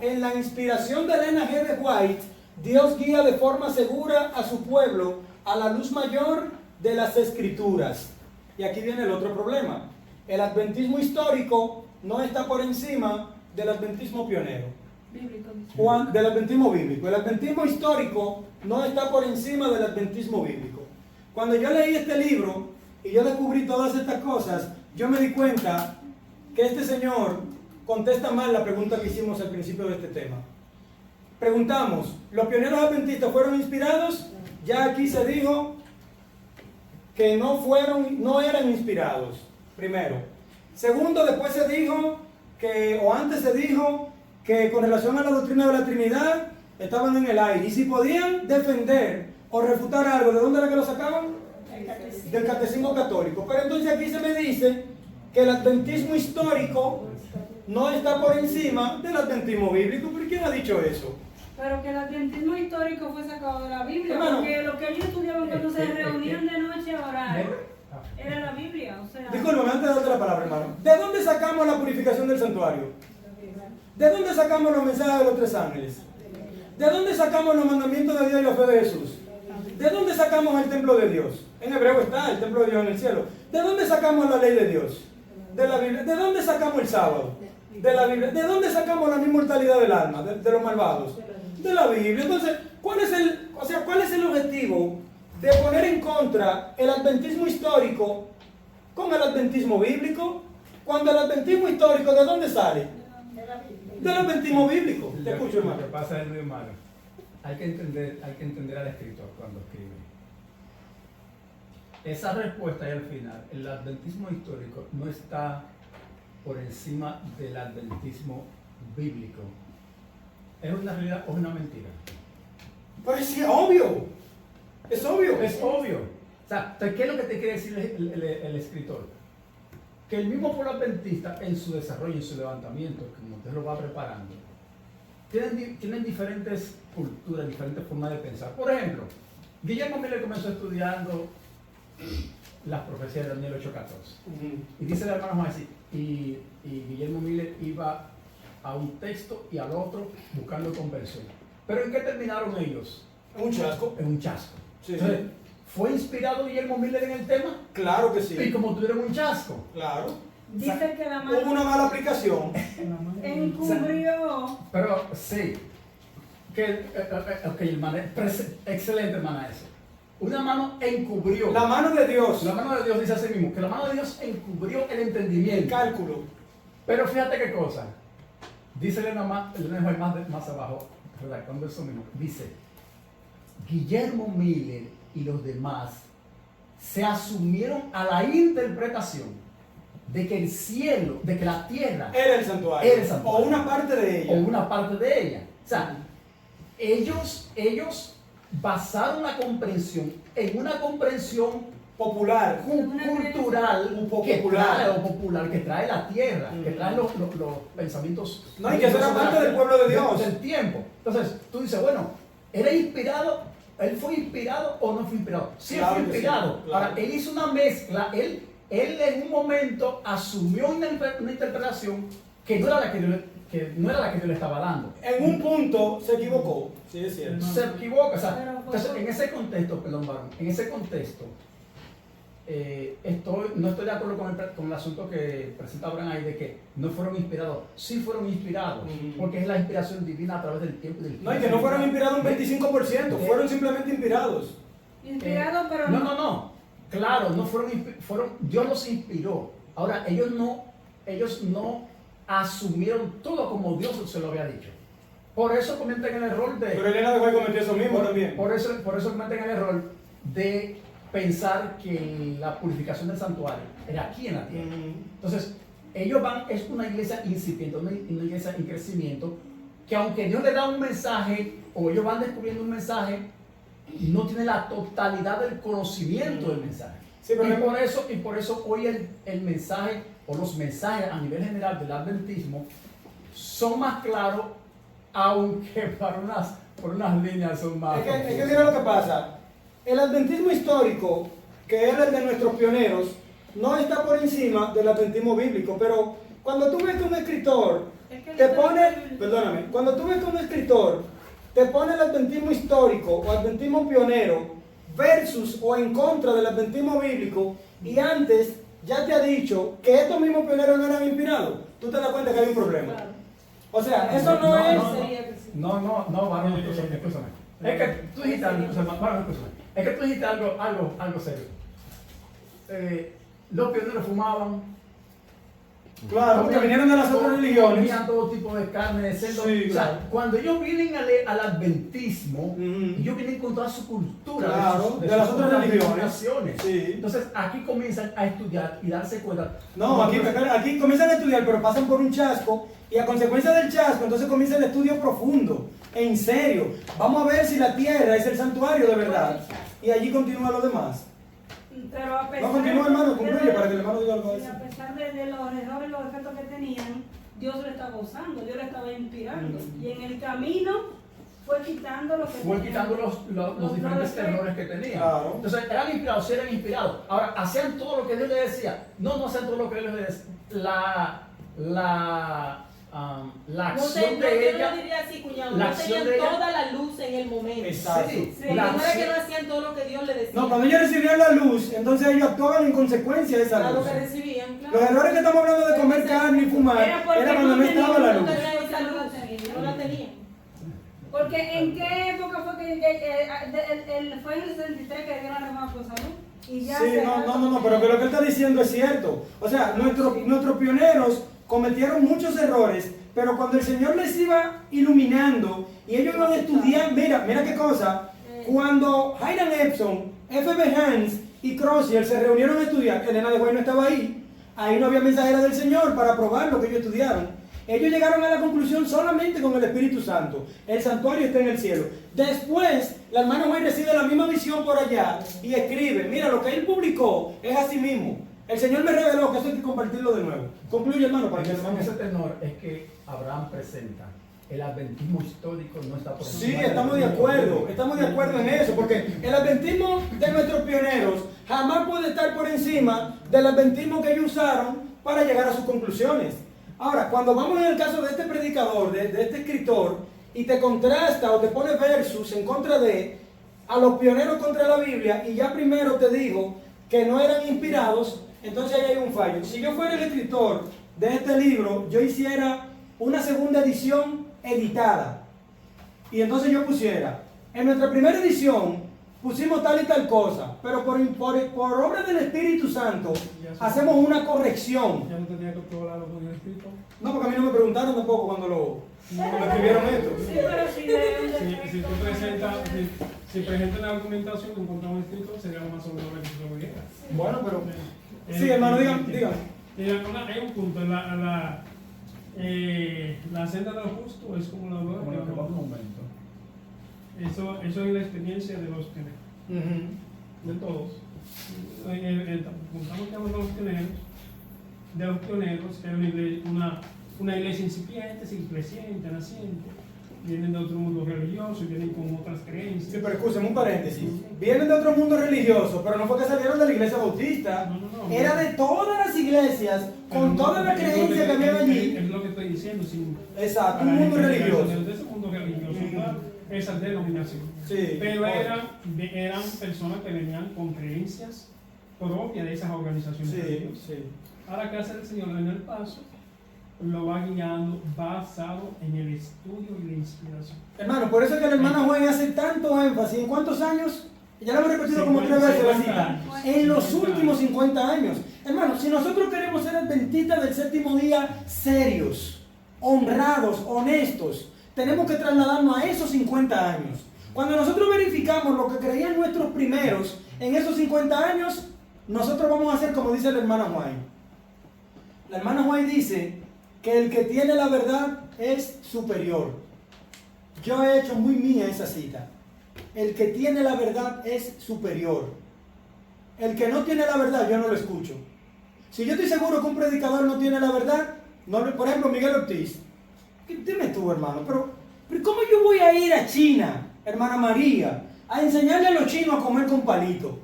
en la inspiración de Elena G. de White, Dios guía de forma segura a su pueblo a la luz mayor de las Escrituras. Y aquí viene el otro problema. El adventismo histórico no está por encima del adventismo pionero. Del adventismo bíblico. El adventismo histórico no está por encima del adventismo bíblico. Cuando yo leí este libro y yo descubrí todas estas cosas, yo me di cuenta que este señor contesta mal la pregunta que hicimos al principio de este tema. Preguntamos, ¿los pioneros adventistas fueron inspirados? Ya aquí se dijo que no eran inspirados, primero. Segundo, después se dijo antes se dijo que con relación a la doctrina de la Trinidad estaban en el aire. Y si podían defender o refutar algo, ¿de dónde era que lo sacaban? Del catecismo católico. Pero entonces aquí se me dice que el adventismo histórico no está por encima del adventismo bíblico. ¿Pero quién ha dicho eso? Pero que el adventismo histórico fue sacado de la Biblia, Hermano, porque lo que ellos estudiaban cuando se reunían de noche a orar era la Biblia, o sea... Disculpe, antes de darte la palabra, hermano. ¿De dónde sacamos la purificación del santuario? ¿De dónde sacamos los mensajes de los 3 ángeles? ¿De dónde sacamos los mandamientos de Dios y la fe de Jesús? ¿De dónde sacamos el templo de Dios? En hebreo está el templo de Dios en el cielo. ¿De dónde sacamos la ley de Dios? De la Biblia. ¿De dónde sacamos el sábado? De la Biblia. ¿De dónde sacamos la inmortalidad del alma, de los malvados? De la Biblia. Entonces, ¿cuál es el objetivo de poner en contra el adventismo histórico con el adventismo bíblico? Cuando el adventismo histórico, ¿de dónde sale? Del adventismo bíblico. Te escucho, hermano. Lo que pasa es, hermano, hay que entender al escritor cuando escribe. Esa respuesta ahí al final, el adventismo histórico no está por encima del adventismo bíblico. ¿Es una realidad o una mentira? Pues sí, obvio. Es obvio. Es obvio. O sea, ¿qué es lo que te quiere decir el escritor? Que el mismo pueblo adventista en su desarrollo, en su levantamiento, como usted lo va preparando, tienen diferentes culturas, diferentes formas de pensar. Por ejemplo, Guillermo Miller comenzó estudiando las profecías de Daniel 8:14. Y dice el hermano Juan así, y Guillermo Miller iba a un texto y al otro buscando conversión. ¿Pero en qué terminaron ellos? Un chasco. En un chasco. Sí, Entonces, sí. ¿fue inspirado Guillermo Miller en el tema? Claro que sí. Y como tuvieron un chasco. Claro. Dice que la Hubo una mano mala aplicación. encubrió. Pero sí, ok, hermana, excelente hermana eso. Una mano encubrió. La mano de Dios. La mano de Dios dice así mismo, que la mano de Dios encubrió el El entendimiento. cálculo. Pero fíjate qué cosa. Dice Elena más abajo, redactando eso mismo. Dice, Guillermo Miller y los demás se asumieron a la interpretación de que el cielo, de que la tierra Era el santuario. Era el santuario. O una parte de ella. o una parte de ella. O sea, ellos basaron la comprensión en una comprensión Popular. cultural Popular. que trae la tierra, que trae los pensamientos. No, y que eso era parte del pueblo de Dios. Del tiempo. Entonces, tú dices, bueno, ¿era inspirado? ¿Él fue inspirado o no fue inspirado? Sí, Claro fue que sí, inspirado. claro. Ahora, él hizo una mezcla, él en un momento asumió una interpretación que no era la que Dios le estaba dando. En un punto se equivocó. Sí, es cierto. Se equivoca. O sea, Pero fue entonces, por- en ese contexto, perdón, varón, en ese contexto, no estoy de acuerdo con el asunto que presenta Abraham ahí de que no fueron inspirados. Sí fueron inspirados, Ujú. porque es la inspiración divina a través del tiempo y del No, y que no fueron inspirados un 25%, Eh, fueron simplemente inspirados. Inspirado, pero No. Claro, no fueron, Dios los inspiró. Ahora, ellos no asumieron todo como Dios se lo había dicho. Por eso cometen el error de... Pero Elena dejó de cometer eso mismo también. Por eso cometen el error de pensar que la purificación del santuario era aquí en la tierra. Entonces, es una iglesia incipiente, una iglesia en crecimiento, que aunque Dios le da un mensaje, o ellos van descubriendo un mensaje, no tiene la totalidad del conocimiento del mensaje. Sí, pero Y por eso hoy el mensaje o los mensajes a nivel general del adventismo son más claros, aunque por unas líneas son más. Es que mira lo que pasa. El adventismo histórico, que era el de nuestros pioneros, no está por encima del adventismo bíblico, pero cuando tú ves que un escritor te pone, perdóname, cuando tú ves que un escritor te pone el adventismo histórico o adventismo pionero versus o en contra del adventismo bíblico, y antes ya te ha dicho que estos mismos pioneros no eran inspirados, tú te das cuenta que hay un problema. O sea, eso no es... No, varón, escúchame. Es que tú dijiste algo, es que tú dijiste algo serio. Los pioneros fumaban. Claro, porque vinieron de las otras religiones. Comían todo tipo de carne, de cerdo. Sí, o sea, claro. cuando ellos vienen al adventismo, ellos vienen con toda su cultura. Claro, de sus las otras religiones. denominaciones. Sí. Entonces, aquí comienzan a estudiar y darse cuenta. No, aquí comienzan a estudiar, pero pasan por un chasco, y a consecuencia del chasco, entonces comienza el estudio profundo, en serio. Vamos a ver si la tierra es el santuario de verdad, y allí continúa lo demás. Pero a pesar No, continúa, hermano, concluye para que el hermano diga algo de y eso. a pesar de los errores y los defectos que tenían, Dios lo estaba usando, Dios le estaba inspirando. Y en el camino fue quitando lo que Fue tenían. quitando los diferentes defectos. errores que tenían. Claro. Entonces, eran inspirados, sí eran inspirados. Ahora, hacían todo lo que Dios les decía. No hacían todo lo que Dios les decía. La acción de yo ella. no diría así, cuñado. la No acción tenían de ella- toda la luz en el momento. Exacto. Sí, Porque no era que no hacían todo lo que Dios le decía. No, cuando ellos recibían la luz, entonces ellos actuaban en consecuencia de esa Claro luz. que recibían, Los claro. errores que estamos hablando de comer carne y fumar Era porque era cuando no no estaba tenían- la No luz. tenían esa luz, no la tenían. Porque en qué época fue que fue en el 63 que dieron la reforma por salud. Y ya Sí, no, pero que lo que él está diciendo es cierto. O sea, nuestros pioneros cometieron muchos errores, pero cuando el Señor les iba iluminando y ellos iban a estudiar, mira qué cosa, cuando Hiram Epson, F.B. Hans y Crozier se reunieron a estudiar, Elena de White no estaba ahí no había mensajera del Señor para probar lo que ellos estudiaron. Ellos llegaron a la conclusión solamente con el Espíritu Santo. El santuario está en el cielo. Después, la hermana White recibe la misma visión por allá y escribe, mira, lo que él publicó es así mismo. El Señor me reveló que eso hay que compartirlo de nuevo. Concluye, hermano, para que el hermano... Ese tenor es que Abraham presenta. El adventismo histórico no está por Sí, encima estamos de acuerdo en eso, porque el adventismo de nuestros pioneros jamás puede estar por encima del adventismo que ellos usaron para llegar a sus conclusiones. Ahora, cuando vamos en el caso de este predicador, de este escritor, y te contrasta o te pone versus en contra de a los pioneros contra la Biblia, y ya primero te digo que no eran inspirados, entonces ahí hay un fallo. Si yo fuera el escritor de este libro, yo hiciera una segunda edición editada. Y entonces yo pusiera, en nuestra primera edición pusimos tal y tal cosa, pero por obra del Espíritu Santo hacemos una corrección. Ya no tenía que probar lo que había escrito. No, porque a mí no me preguntaron tampoco cuando escribieron esto. Sí, pero sí de Si tú presentas, si presentas la argumentación que encontramos escrito, sería lo más sobre lo que se lo dijera. Bueno, pero... Sí, hermano, dígame. Hay un punto, la senda de los justos es como la Como aurora. lo que va un momento. Eso es la experiencia de los pioneros, de todos. Contamos que hablamos de los pioneros, que hay una iglesia incipiente, sin creciente, naciente. Vienen de otro mundo religioso y vienen con otras creencias. Sí, pero escúchame un paréntesis. Vienen de otro mundo religioso, pero no fue que salieron de la iglesia bautista. No. Era de todas las iglesias, con toda la creencia que había allí. Es lo que estoy diciendo. Exacto, Para un mundo gente que religioso. de ese mundo religioso, esa denominación. Sí. Pero eran personas que venían con creencias propias de esas organizaciones Sí, religiosas. sí. Ahora, ¿qué hace el Señor en el paso? Lo va guiando basado en el estudio y la inspiración. Hermano, por eso es que el hermano Juan hace tanto énfasis. ¿En cuántos años? Ya lo hemos repetido como 3 veces la cita. En los últimos 50 años. Hermano, si nosotros queremos ser adventistas del séptimo día serios, honrados, honestos, tenemos que trasladarnos a esos 50 años. Cuando nosotros verificamos lo que creían nuestros primeros en esos 50 años, nosotros vamos a hacer como dice la hermana Juan. La hermana Juan dice que el que tiene la verdad es superior. Yo he hecho muy mía esa cita. el que tiene la verdad es superior. El que no tiene la verdad, yo no lo escucho. Si yo estoy seguro que un predicador no tiene la verdad, por ejemplo, Miguel Ortiz, dime tú, hermano, pero ¿cómo yo voy a ir a China, hermana María, a enseñarle a los chinos a comer con palito?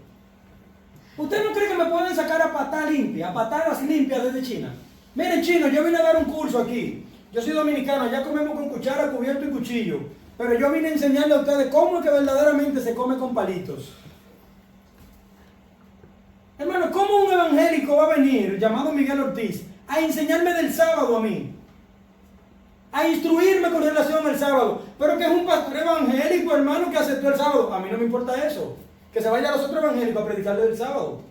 ¿Usted no cree que me pueden sacar a patadas limpias desde China? Miren, chinos, yo vine a dar un curso aquí. Yo soy dominicano, allá comemos con cuchara, cubierto y cuchillo. Pero yo vine a enseñarle a ustedes cómo es que verdaderamente se come con palitos. Hermano, ¿cómo un evangélico va a venir, llamado Miguel Ortiz, a enseñarme del sábado a mí? A instruirme con relación al sábado. Pero que es un pastor evangélico, hermano, que aceptó el sábado. A mí no me importa eso. Que se vaya a los otros evangélicos a predicarle del sábado.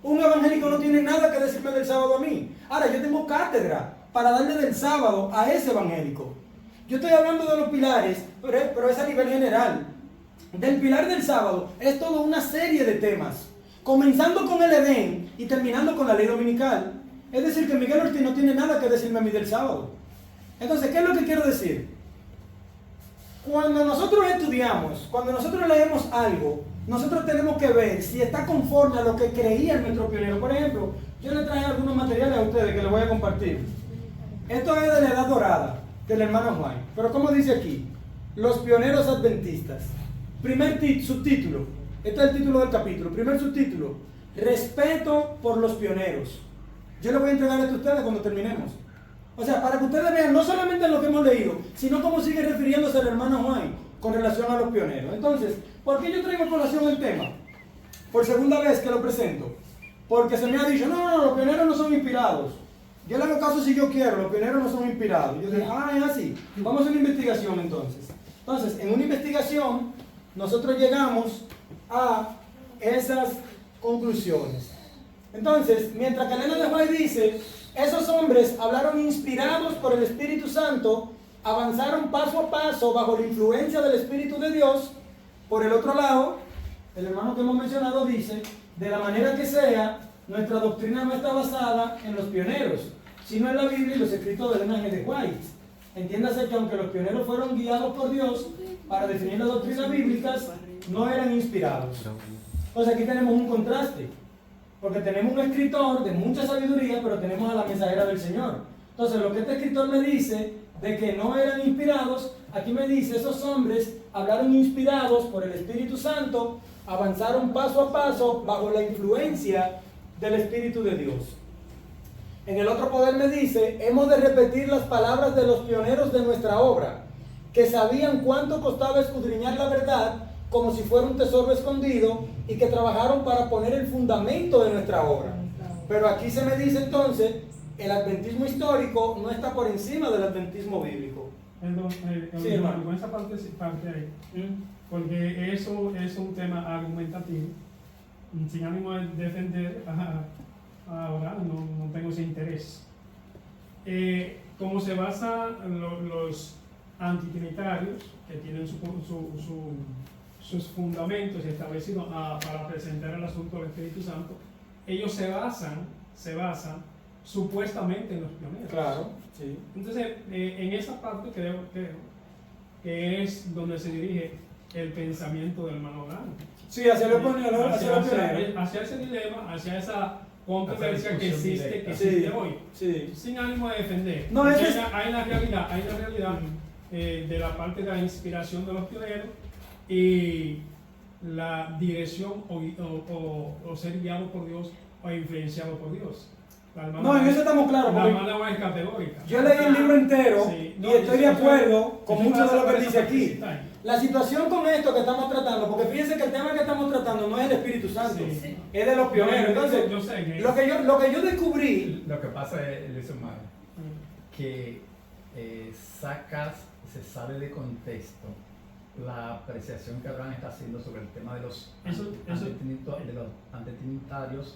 Un evangélico no tiene nada que decirme del sábado a mí. Ahora, yo tengo cátedra para darle del sábado a ese evangélico. Yo estoy hablando de los pilares, pero es a nivel general. Del pilar del sábado es toda una serie de temas. Comenzando con el Edén y terminando con la ley dominical. Es decir, que Miguel Ortiz no tiene nada que decirme a mí del sábado. Entonces, ¿qué es lo que quiero decir? Cuando nosotros estudiamos, cuando nosotros leemos algo, nosotros tenemos que ver si está conforme a lo que creía nuestro pionero. Por ejemplo, yo le traje algunos materiales a ustedes que les voy a compartir. Esto es de la Edad Dorada, del hermano Juan. Pero como dice aquí, los pioneros adventistas. Primer subtítulo, este es el título del capítulo. Primer subtítulo, respeto por los pioneros. Yo les voy a entregar esto a ustedes cuando terminemos. O sea, para que ustedes vean no solamente lo que hemos leído, sino cómo sigue refiriéndose el hermano Juan con relación a los pioneros. Entonces, ¿por qué yo traigo a colación el tema? Por segunda vez que lo presento. Porque se me ha dicho, no, los pioneros no son inspirados. Yo le hago caso si yo quiero, los pioneros no son inspirados. Yo dije, es así. Vamos a hacer una investigación entonces. Entonces, en una investigación, nosotros llegamos a esas conclusiones. Entonces, mientras que Elena de White dice, esos hombres hablaron inspirados por el Espíritu Santo, avanzaron paso a paso bajo la influencia del Espíritu de Dios. Por el otro lado, el hermano que hemos mencionado dice, de la manera que sea, nuestra doctrina no está basada en los pioneros, sino en la Biblia y los escritos de Elena de White. Entiéndase que aunque los pioneros fueron guiados por Dios para definir las doctrinas bíblicas, no eran inspirados. Entonces aquí tenemos un contraste. Porque tenemos un escritor de mucha sabiduría, pero tenemos a la mensajera del Señor. Entonces, lo que este escritor me dice de que no eran inspirados, aquí me dice, esos hombres hablaron inspirados por el Espíritu Santo, avanzaron paso a paso bajo la influencia del Espíritu de Dios. En el otro poder me dice, hemos de repetir las palabras de los pioneros de nuestra obra, que sabían cuánto costaba escudriñar la verdad, como si fuera un tesoro escondido, y que trabajaron para poner el fundamento de nuestra obra. Pero aquí se me dice entonces, el adventismo histórico no está por encima del adventismo bíblico. Perdón, Sí, hermano. con esa parte ahí, porque eso es un tema argumentativo, sin ánimo de defender, ahora no tengo ese interés. Como se basan los antitrinitarios, que tienen sus fundamentos establecidos para presentar el asunto del Espíritu Santo, ellos se basan supuestamente en los pioneros. Claro, sí. Entonces, en esa parte creo que es donde se dirige el pensamiento del hermano Grande. Sí, hacia los pioneros. Hacia ese dilema, hacia esa controversia que existe Sí, hoy. sí. Sin ánimo de defender. No, hay la realidad de la parte de la inspiración de los pioneros y la dirección o ser guiado por Dios o influenciado por Dios. No, en eso estamos claros. La hermana es categórica. Yo leí el libro entero Sí, y estoy de acuerdo con mucho de lo que dice aquí. está. La situación con esto que estamos tratando, porque fíjense que el tema que estamos tratando no es el Espíritu Santo, Sí. es de los pioneros. Entonces, yo sé que lo que yo descubrí, Lo que pasa es, Luis Omar, que se sale de contexto la apreciación que Abraham está haciendo sobre el tema de los antitrinitarios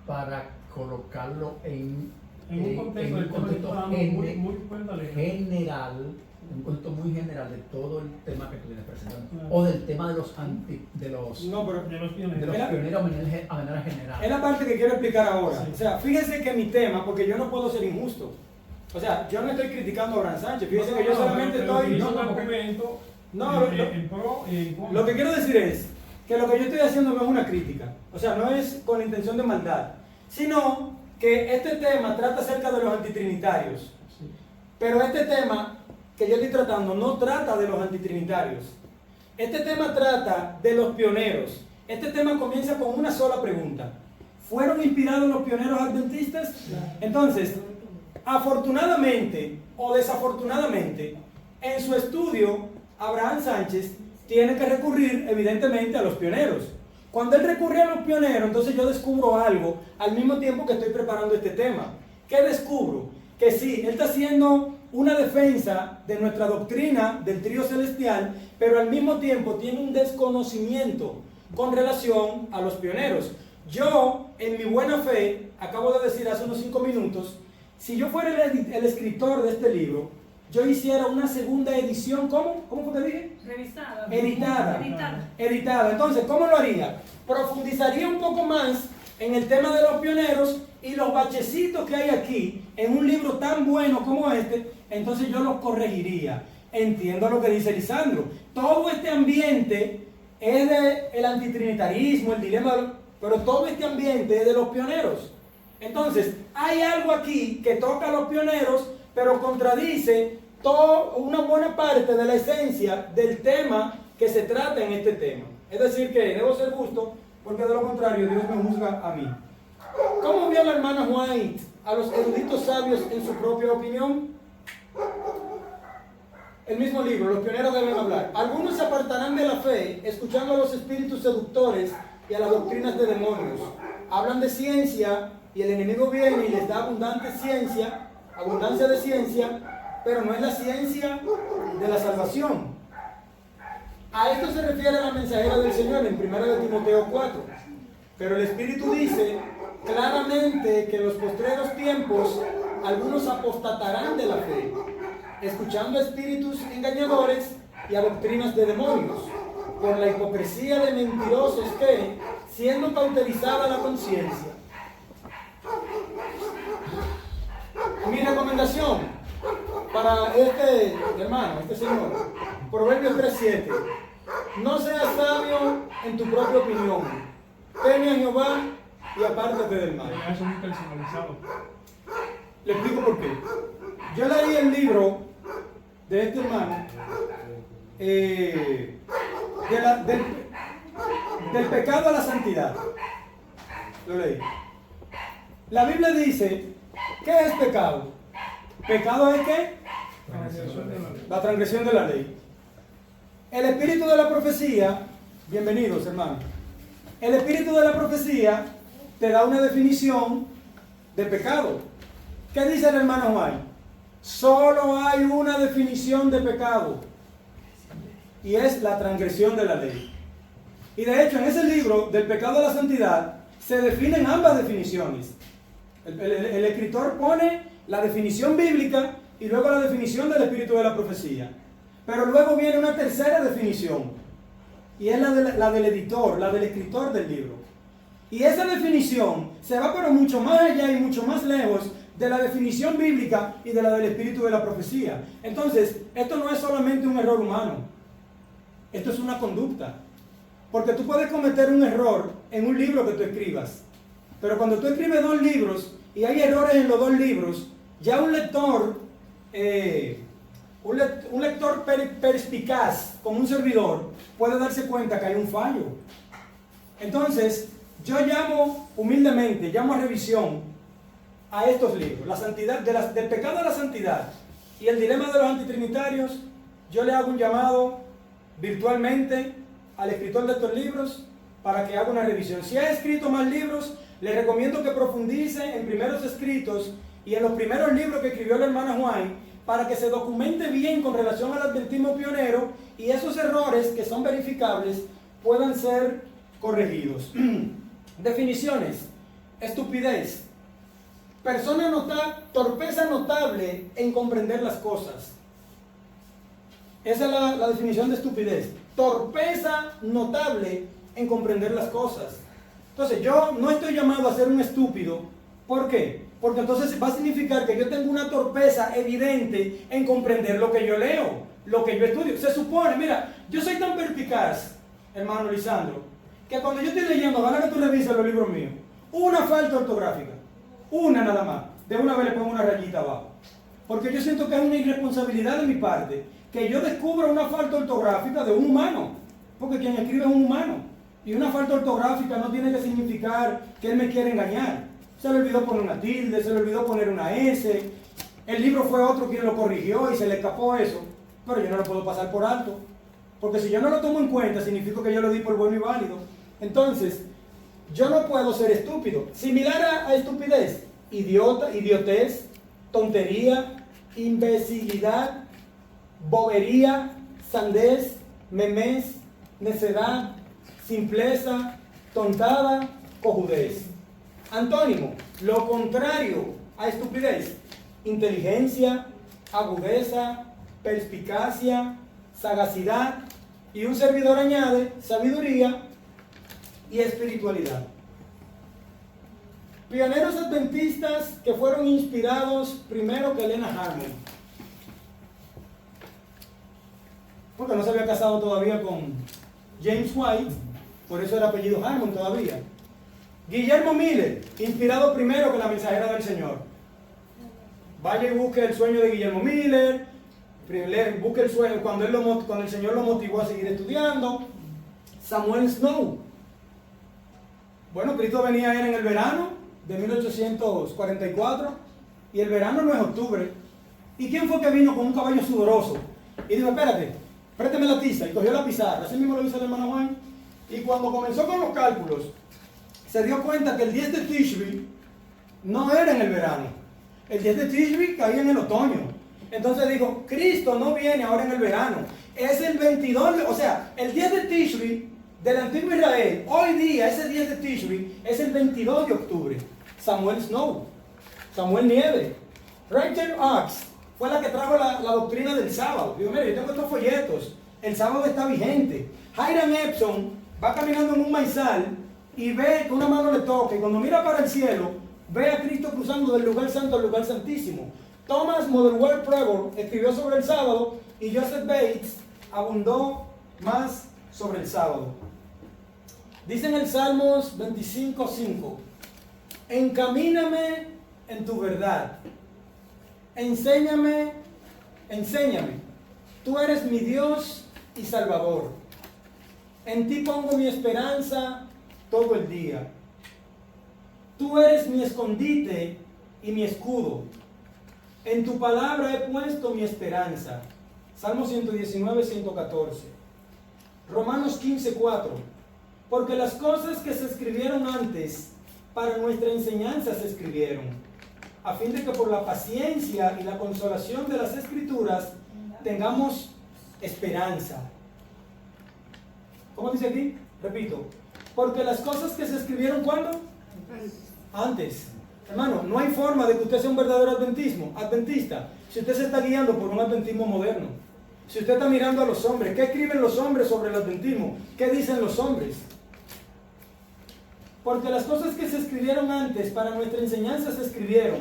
para colocarlo en en un contexto del tema que estamos muy general, un contexto muy general de todo el tema que tú vienes presentando, Claro. o del tema de los no, pero de los pioneros. de los Era- pioneros a manera general. es la parte que quiero explicar ahora. Sí. O sea, fíjense que mi tema, porque yo no puedo ser injusto. O sea, yo no estoy criticando a Abraham Sánchez, fíjense que yo solamente pero estoy... utiliza no, un porque- argumento No, en pro y en contra. lo que quiero decir es que lo que yo estoy haciendo no es una crítica, o sea, no es con intención de maldad, sino que este tema trata acerca de los antitrinitarios, Sí. pero este tema que yo estoy tratando no trata de los antitrinitarios, este tema trata de los pioneros. Este tema comienza con una sola pregunta: ¿fueron inspirados los pioneros adventistas? Entonces, afortunadamente o desafortunadamente, en su estudio, Abraham Sánchez tiene que recurrir evidentemente a los pioneros. Cuando él recurre a los pioneros, entonces yo descubro algo al mismo tiempo que estoy preparando este tema. ¿Qué descubro? Que sí, él está haciendo una defensa de nuestra doctrina del trío celestial, pero al mismo tiempo tiene un desconocimiento con relación a los pioneros. Yo, en mi buena fe, acabo de decir hace unos 5 minutos, si yo fuera el escritor de este libro, yo hiciera una segunda edición. ¿Cómo fue que dije? Revisada. Editada. Entonces, ¿cómo lo haría? Profundizaría un poco más en el tema de los pioneros y los bachecitos que hay aquí en un libro tan bueno como este, entonces yo los corregiría. Entiendo lo que dice Lisandro. Todo este ambiente es del antitrinitarismo, el dilema, pero todo este ambiente es de los pioneros. Entonces, hay algo aquí que toca a los pioneros, pero contradice toda una buena parte de la esencia del tema que se trata en este tema. Es decir, que debo ser justo, porque de lo contrario Dios me juzga a mí. ¿Cómo vio la hermana White a los eruditos sabios en su propia opinión? El mismo libro, los pioneros deben hablar. Algunos se apartarán de la fe, escuchando a los espíritus seductores y a las doctrinas de demonios. Hablan de ciencia y el enemigo viene y les da abundancia de ciencia, pero no es la ciencia de la salvación. A esto se refiere la mensajera del Señor en 1 de Timoteo 4. Pero el Espíritu dice claramente que en los postreros tiempos algunos apostatarán de la fe, escuchando a espíritus engañadores y a doctrinas de demonios, por la hipocresía de mentirosos que, siendo cauterizada la conciencia. Mi recomendación para este hermano, este señor, Proverbios 3:7: no seas sabio en tu propia opinión, teme a Jehová y apártate del mal. Eso es muy personalizado. Le explico por qué. Yo leí el libro de este hermano del pecado a la santidad. Lo leí. La Biblia dice, ¿qué es pecado? ¿Pecado es qué? La transgresión de la ley. El espíritu de la profecía, bienvenidos hermanos, el espíritu de la profecía te da una definición de pecado. ¿Qué dice el hermano Juan? Solo hay una definición de pecado y es la transgresión de la ley. Y de hecho en ese libro del pecado a la santidad se definen ambas definiciones. El escritor pone la definición bíblica y luego la definición del espíritu de la profecía. Pero luego viene una tercera definición y es la del editor, la del escritor del libro. Y esa definición se va pero mucho más allá y mucho más lejos de la definición bíblica y de la del espíritu de la profecía. Entonces, esto no es solamente un error humano, esto es una conducta. Porque tú puedes cometer un error en un libro que tú escribas, pero cuando tú escribes 2 libros y hay errores en los 2 libros, ya un lector perspicaz como un servidor puede darse cuenta que hay un fallo. Entonces, yo llamo humildemente, llamo a revisión a estos libros, la santidad, del pecado a la santidad y el dilema de los antitrinitarios. Yo le hago un llamado virtualmente al escritor de estos libros para que haga una revisión. Si ha escrito más libros, le recomiendo que profundice en primeros escritos y en los primeros libros que escribió la hermana Juan, para que se documente bien con relación al adventismo pionero y esos errores que son verificables puedan ser corregidos. Definiciones: estupidez, torpeza notable en comprender las cosas. Esa es la definición de estupidez. Torpeza notable en comprender las cosas. Entonces, yo no estoy llamado a ser un estúpido. ¿Por qué? Porque entonces va a significar que yo tengo una torpeza evidente en comprender lo que yo leo. lo que yo estudio. Se supone, mira, yo soy tan perspicaz, hermano Lisandro, que cuando yo estoy leyendo, ojalá que tú revises los libros míos, una falta ortográfica, una nada más, de una vez le pongo una rayita abajo. Porque yo siento que es una irresponsabilidad de mi parte que yo descubra una falta ortográfica de un humano, porque quien escribe es un humano. Y una falta ortográfica no tiene que significar que él me quiere engañar. Se le olvidó poner una tilde, se le olvidó poner una S, el libro fue otro quien lo corrigió y se le escapó eso, pero yo no lo puedo pasar por alto, porque si yo no lo tomo en cuenta, significa que yo lo di por bueno y válido. Entonces, yo no puedo ser estúpido. Similar a estupidez, idiota, idiotez, tontería, imbecilidad, bobería, sandez, memez, necedad, simpleza, tontada, cojudez. Antónimo, lo contrario a estupidez: inteligencia, agudeza, perspicacia, sagacidad, y un servidor añade sabiduría y espiritualidad. Pioneros adventistas que fueron inspirados primero que Elena Harmon, porque no se había casado todavía con James White, por eso era apellido Harmon todavía. Guillermo Miller, inspirado primero que la Mensajera del Señor. Vaya y busque el sueño de Guillermo Miller, busque el sueño cuando el Señor lo motivó a seguir estudiando. Samuel Snow. Bueno, Cristo venía en el verano de 1844 y el verano no es octubre. ¿Y quién fue que vino con un caballo sudoroso? Y dijo, espérate, préstame la tiza, y cogió la pizarra. Así mismo lo hizo el hermano Juan. Y cuando comenzó con los cálculos, se dio cuenta que el 10 de Tishri no era en el verano. El 10 de Tishri caía en el otoño. Entonces dijo, Cristo no viene ahora en el verano. Es el 22, o sea, el 10 de Tishri del antiguo Israel, hoy día, ese 10 de Tishri, es el 22 de octubre. Samuel Snow, Samuel Nieve. Rachel Ox fue la que trajo la doctrina del sábado. Digo, mire, yo tengo estos folletos, el sábado está vigente. Hiram Epson va caminando en un maizal y ve que una mano le toca, y cuando mira para el cielo, ve a Cristo cruzando del lugar santo al lugar santísimo. Thomas Motherwell Preble escribió sobre el sábado, y Joseph Bates abundó más sobre el sábado. Dice en el Salmos 25:5, encamíname en tu verdad, enséñame, tú eres mi Dios y Salvador, en ti pongo mi esperanza todo el día, tú eres mi escondite y mi escudo, en tu palabra he puesto mi esperanza. Salmo 119:114. Romanos 15:4. Porque las cosas que se escribieron antes para nuestra enseñanza se escribieron, a fin de que por la paciencia y la consolación de las Escrituras tengamos esperanza. ¿Cómo dice aquí? Repito. Porque las cosas que se escribieron, ¿cuándo? Antes. Hermano, no hay forma de que usted sea un verdadero adventista si usted se está guiando por un adventismo moderno. Si usted está mirando a los hombres, ¿qué escriben los hombres sobre el adventismo? ¿Qué dicen los hombres? Porque las cosas que se escribieron antes para nuestra enseñanza se escribieron,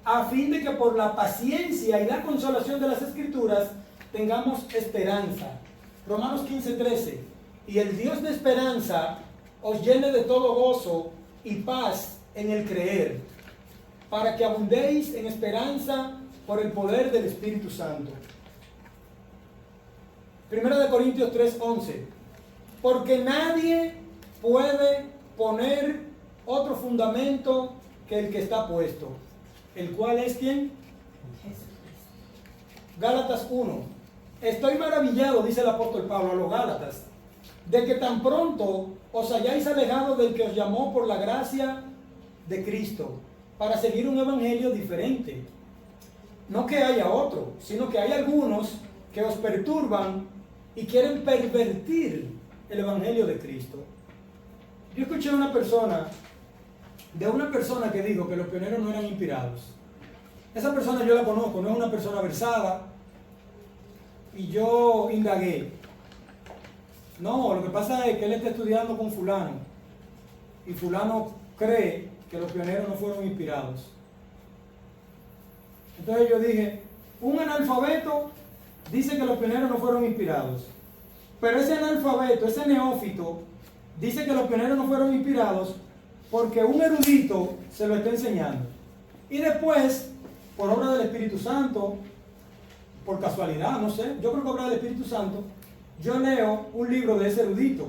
a fin de que por la paciencia y la consolación de las Escrituras tengamos esperanza. Romanos 15:13. Y el Dios de esperanza os llene de todo gozo y paz en el creer, para que abundéis en esperanza por el poder del Espíritu Santo. 1 Corintios 3:11. Porque nadie puede poner otro fundamento que el que está puesto, el cual es ¿quién? Gálatas 1. Estoy maravillado, dice el apóstol Pablo a los Gálatas, de que tan pronto os hayáis alejado del que os llamó por la gracia de Cristo, para seguir un evangelio diferente. No que haya otro, sino que hay algunos que os perturban y quieren pervertir el evangelio de Cristo. Yo escuché de una persona que dijo que los pioneros no eran inspirados. Esa persona yo la conozco, no es una persona versada, y yo indagué. No, lo que pasa es que él está estudiando con fulano, y fulano cree que los pioneros no fueron inspirados. Entonces yo dije, un analfabeto dice que los pioneros no fueron inspirados. Pero ese analfabeto, ese neófito, dice que los pioneros no fueron inspirados porque un erudito se lo está enseñando. Y después, por obra del Espíritu Santo, por casualidad, no sé, yo creo que obra del Espíritu Santo, yo leo un libro de ese erudito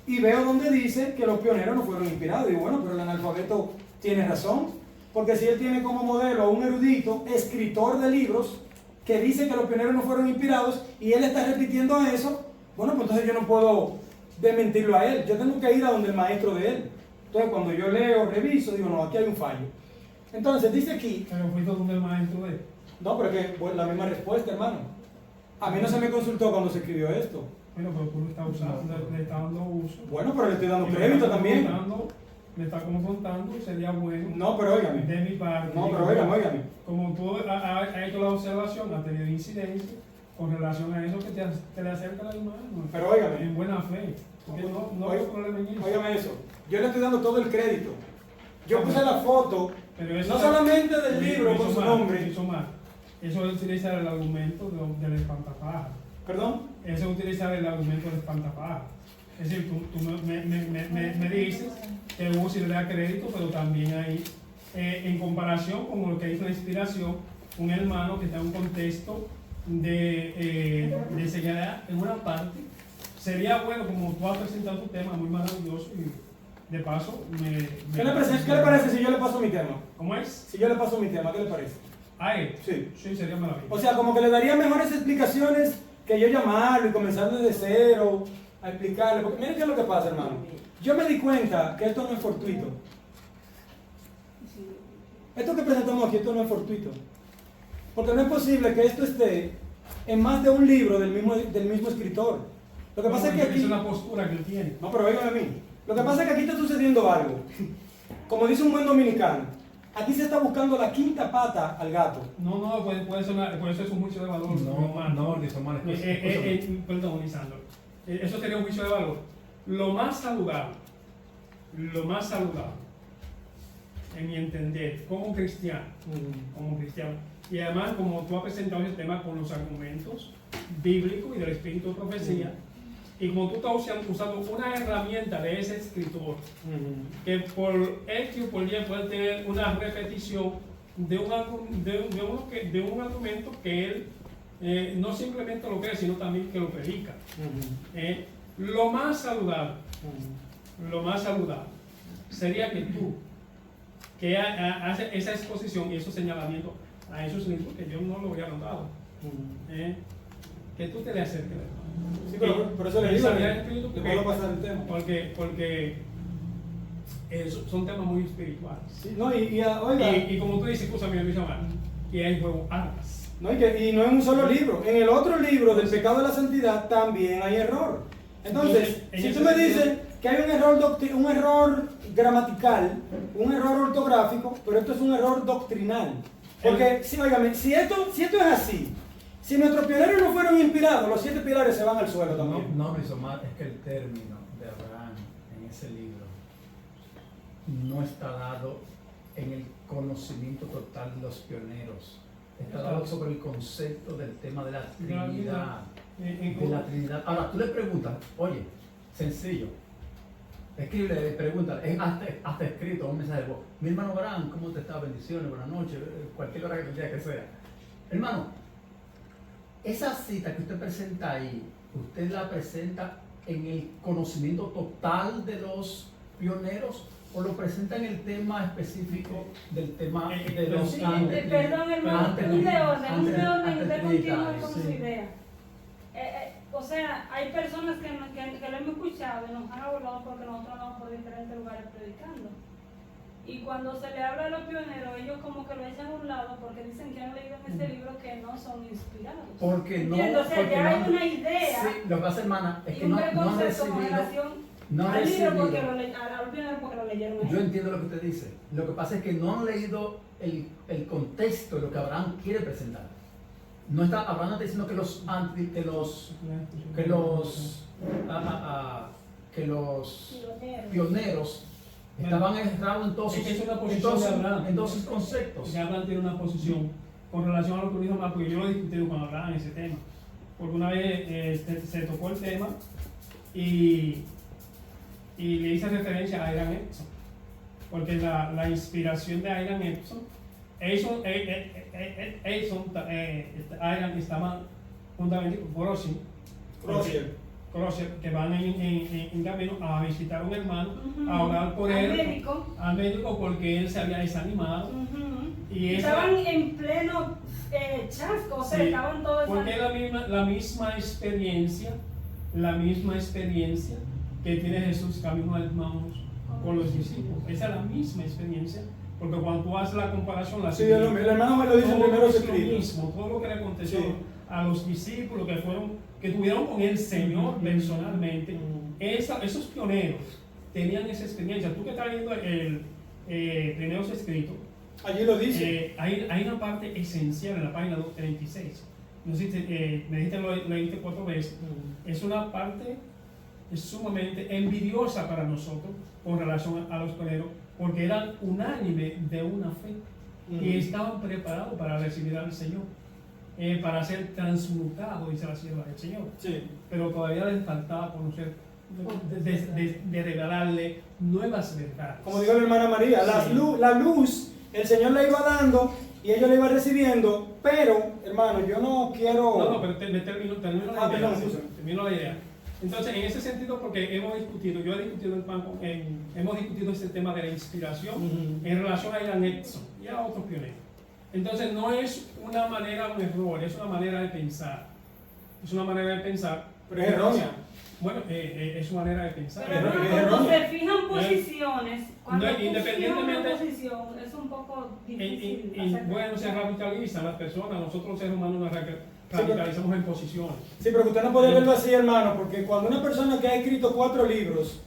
y veo donde dice que los pioneros no fueron inspirados. Y digo, bueno, pero el analfabeto tiene razón, porque si él tiene como modelo a un erudito, escritor de libros, que dice que los pioneros no fueron inspirados y él está repitiendo eso, bueno, pues entonces yo no puedo desmentirlo a él, yo tengo que ir a donde el maestro de él. Entonces cuando yo leo, reviso, digo, no, aquí hay un fallo. Entonces dice aquí, Pero fuiste donde el maestro de él. no, pero es que pues, la misma respuesta, hermano. A mí no se me consultó cuando se escribió esto. Bueno, pero tú lo estás usando, le estás dando uso. Bueno, pero le estoy dando Y me crédito está también. Me está confrontando, sería bueno. No, pero óigame. De mi parte. No, pero óigame. Como tú has hecho la observación, has tenido incidencia con relación a eso que te le acerca a la imagen. Pero óigame. En buena fe. Porque no hay problema en eso. Óigame eso. Yo le estoy dando todo el crédito. Yo puse la foto, Pero eso no solamente del libro hizo con su mal, nombre. hizo mal. Eso es utilizar el argumento del espantapaja. ¿Perdón? Eso es utilizar el argumento del espantapaja. Es decir, tú me dices que uno sí le da crédito, pero también hay, en comparación con lo que hizo la inspiración, un hermano que está en un contexto de ceguera en una parte, sería bueno, como tú has presentado tu tema muy maravilloso, y de paso, ¿Qué le parece si yo le paso mi tema? ¿Cómo es? Si yo le paso mi tema, ¿qué le parece? A él. Sí. Sí, sería maravilloso. O sea, como que le daría mejores explicaciones que yo llamarlo y comenzar desde cero a explicarle. Porque miren qué es lo que pasa, hermano. Yo me di cuenta que esto no es fortuito. Esto que presentamos aquí, esto no es fortuito. Porque no es posible que esto esté en más de un libro del mismo escritor. Lo que pasa es que aquí... Es una postura que él tiene. No, pero oígame a mí. Lo que pasa es que aquí está sucediendo algo. Como dice un buen dominicano, aquí se está buscando la quinta pata al gato. No, puede sonar, por eso es un juicio de valor. No, que son malas cosas. Perdón, Lisandro. Eso sería un juicio de valor. Lo más saludable, en mi entender, como cristiano, y además como tú has presentado ese tema con los argumentos bíblicos y del espíritu de profecía, y como tú estás usando una herramienta de ese escritor, que por X o por Y puede tener una repetición de un argumento que él no simplemente lo cree, sino también que lo predica. Lo más saludable sería que tú, que haces esa exposición y esos señalamientos a esos libros, que yo no lo había notado, que tú te le acerques. Sí, pero por eso le digo, le puedo pasar el tema. Porque son temas muy espirituales. Sí, no, oiga, Y como tú dices, escúchame, Luis Amar, que hay juego armas. no, y no en un solo libro. En el otro libro del pecado de la santidad también hay error. Entonces, si tú me dices que hay un error gramatical, un error ortográfico, pero esto es un error doctrinal. Porque, sí, óigame, si esto es así, si nuestros pioneros no fueron inspirados, los 7 pilares se van al suelo también. No, Luis Omar, es que el término de Abraham en ese libro no está dado en el conocimiento total de los pioneros. Está dado sobre el concepto del tema de la Trinidad. De la Trinidad. Ahora, tú le preguntas, oye, sencillo, escribe, pregúntale, hasta escrito un mensaje de voz. Mi hermano Abraham, ¿cómo te está? Bendiciones, buenas noches, cualquier hora que tendría que sea. Hermano, esa cita que usted presenta ahí, usted la presenta en el conocimiento total de los pioneros o lo presenta en el tema específico del tema de los Sí, perdón, hermano, un de orden, usted continúa con su idea. O sea, hay personas que lo hemos escuchado y nos han hablado porque nosotros vamos por diferentes lugares predicando. Y cuando se le habla a los pioneros, ellos como que lo echan a un lado porque dicen que han leído en este libro que no son inspirados. Porque no. ¿Entiendes? O sea, porque ya no, hay una idea sí, lo que pasa, hermana, es y que un no han preconcepto con recibido. relación No al libro porque recibido. a los pioneros porque lo leyeron Yo ahí. entiendo lo que usted dice. Lo que pasa es que no han leído el contexto de lo que Abraham quiere presentar. No está, Abraham está diciendo que los pioneros estaban errados en todos Es que es una posición de Abraham. en todos sus conceptos. Ya Abraham tiene una posición con relación a lo que dijo Marco, porque yo lo he discutido con Abraham ese tema. porque una vez se tocó el tema y le hice referencia a Ian Epson, porque la inspiración de Ian Epson, Ian estaba juntamente con Crosser, que van en camino a visitar a un hermano, a orar por él, al médico, porque él se había desanimado. Y estaban en pleno chasco, o sea, sí, estaban todos. Porque es la misma experiencia que tiene Jesús camino al Maús con los discípulos. Esa es la misma experiencia, porque cuando tú haces la comparación, sí, el hermano me lo dice primero mismo, todo lo que le aconteció a los discípulos que tuvieron con el Señor personalmente, esos pioneros tenían esa experiencia. Tú que estás viendo el Primeros Escritos, allí lo dice. Hay una parte esencial en la página 236. No sé si me dijiste lo leíste 4 veces. Es una parte sumamente envidiosa para nosotros con relación a los pioneros, porque eran unánimes de una fe y estaban preparados para recibir al Señor, para ser transmutados, dice la sierva del Señor. Sí. Pero todavía les faltaba conocer, de regalarle nuevas verdades. Como dijo la hermana María, la luz el Señor la iba dando y ellos la iban recibiendo, pero, hermano, yo no quiero... No, pero termino la idea. Entonces, en ese sentido, porque hemos discutido este tema de la inspiración en relación a Ian Epson y a otros pioneros. Entonces, no es una manera, un error, es una manera de pensar. Es una manera de pensar. Pero es errónea. Bueno, es su manera de pensar. Pero cuando se fijan posiciones, cuando independientemente una posición, es un poco difícil. Bueno, se radicalizan las personas, nosotros los seres humanos nos radicalizamos en posiciones. Sí, pero usted no puede verlo así, hermano, porque cuando una persona que ha escrito 4 libros,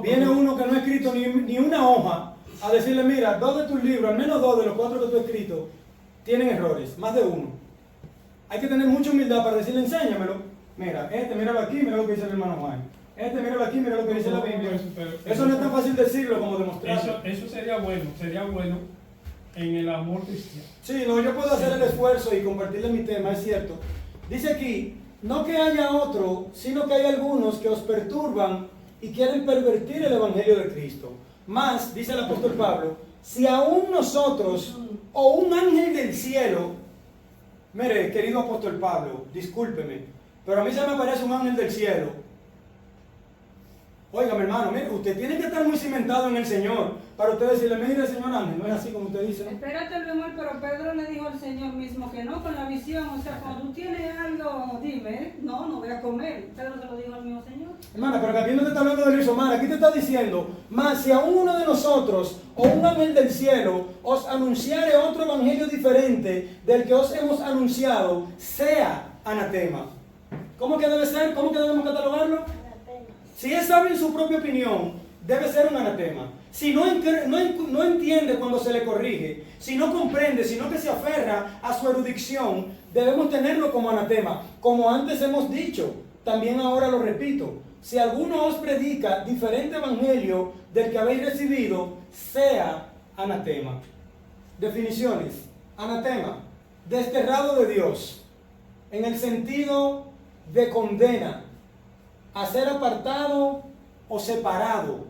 viene uno que no ha escrito ni una hoja, a decirle, mira, 2 de tus libros, al menos 2 de los 4 que tú has escrito, tienen errores, más de uno. Hay que tener mucha humildad para decirle, enséñamelo. Mira, míralo aquí, mira lo que dice el hermano Juan. Míralo aquí, mira lo que dice la Biblia. Eso no es tan fácil decirlo como demostrarlo. Eso sería bueno en el amor cristiano. Sí, no, yo puedo hacer el esfuerzo y compartirle mi tema, es cierto. Dice aquí, no que haya otro, sino que hay algunos que os perturban y quieren pervertir el evangelio de Cristo. Más, dice el apóstol Pablo, si aún nosotros o un ángel del cielo, mire, querido apóstol Pablo, discúlpeme, pero a mí se me aparece un ángel del cielo. Óigame, hermano, mire, usted tiene que estar muy cimentado en el Señor para usted decirle, mire, señor ángel, no es así como usted dice. Espérate, mi amor, pero Pedro le dijo al Señor mismo que no, con la visión, o sea, cuando tú tienes algo, dime, no voy a comer. Pedro se lo dijo al mismo Señor. Hermana, pero aquí no te está hablando de Luis Omar, aquí te está diciendo, más si a uno de nosotros o un ángel del cielo os anunciare otro evangelio diferente del que os hemos anunciado, sea anatema. ¿Cómo que debe ser? ¿Cómo que debemos catalogarlo? Si él sabe en su propia opinión, debe ser un anatema. Si no entiende cuando se le corrige, si no comprende, sino que se aferra a su erudición, debemos tenerlo como anatema. Como antes hemos dicho, también ahora lo repito, si alguno os predica diferente evangelio del que habéis recibido, sea anatema. Definiciones. Anatema, desterrado de Dios, en el sentido de condena, a ser apartado o separado,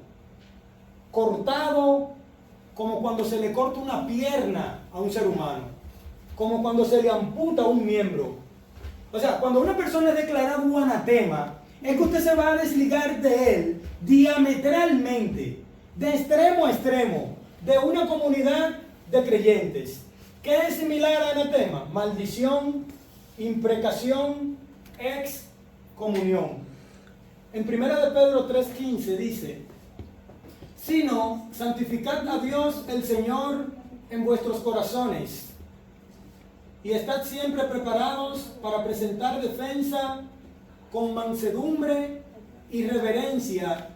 cortado, como cuando se le corta una pierna a un ser humano, como cuando se le amputa un miembro. O sea, cuando una persona es declarada un anatema, es que usted se va a desligar de él diametralmente, de extremo a extremo, de una comunidad de creyentes. ¿Qué es similar a anatema? Maldición, imprecación, excomunión. En 1 de Pedro 3:15 dice, sino santificad a Dios el Señor en vuestros corazones y estad siempre preparados para presentar defensa con mansedumbre y reverencia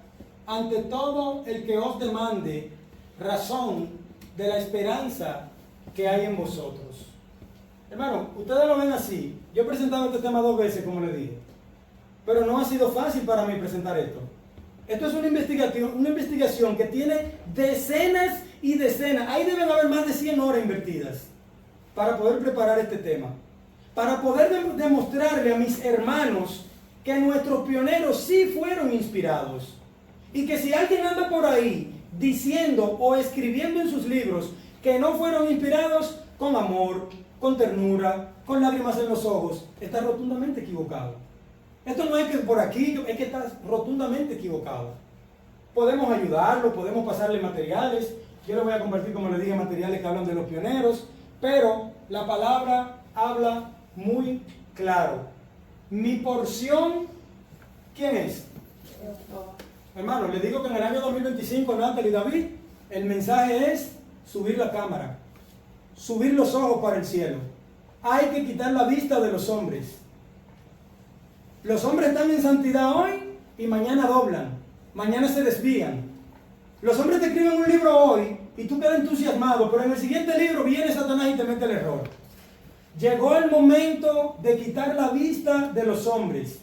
ante todo el que os demande razón de la esperanza que hay en vosotros. Hermano, ustedes lo ven así. Yo he presentado este tema 2 veces, como le dije, pero no ha sido fácil para mí presentar esto. Esto es una investigación que tiene decenas y decenas. Ahí deben haber más de 100 horas invertidas para poder preparar este tema. para poder demostrarle a mis hermanos que nuestros pioneros sí fueron inspirados. Y que si alguien anda por ahí diciendo o escribiendo en sus libros que no fueron inspirados con amor, con ternura, con lágrimas en los ojos, está rotundamente equivocado. Esto no es que por aquí, es que está rotundamente equivocado. Podemos ayudarlo, podemos pasarle materiales. Yo le voy a compartir, como le dije, materiales que hablan de los pioneros, pero la palabra habla muy claro. Mi porción, ¿quién es? Hermano, le digo que en el año 2025, Natalie y David, el mensaje es subir la cámara, subir los ojos para el cielo. Hay que quitar la vista de los hombres. Los hombres están en santidad hoy y mañana doblan, mañana se desvían. Los hombres te escriben un libro hoy y tú quedas entusiasmado, pero en el siguiente libro viene Satanás y te mete el error. Llegó el momento de quitar la vista de los hombres.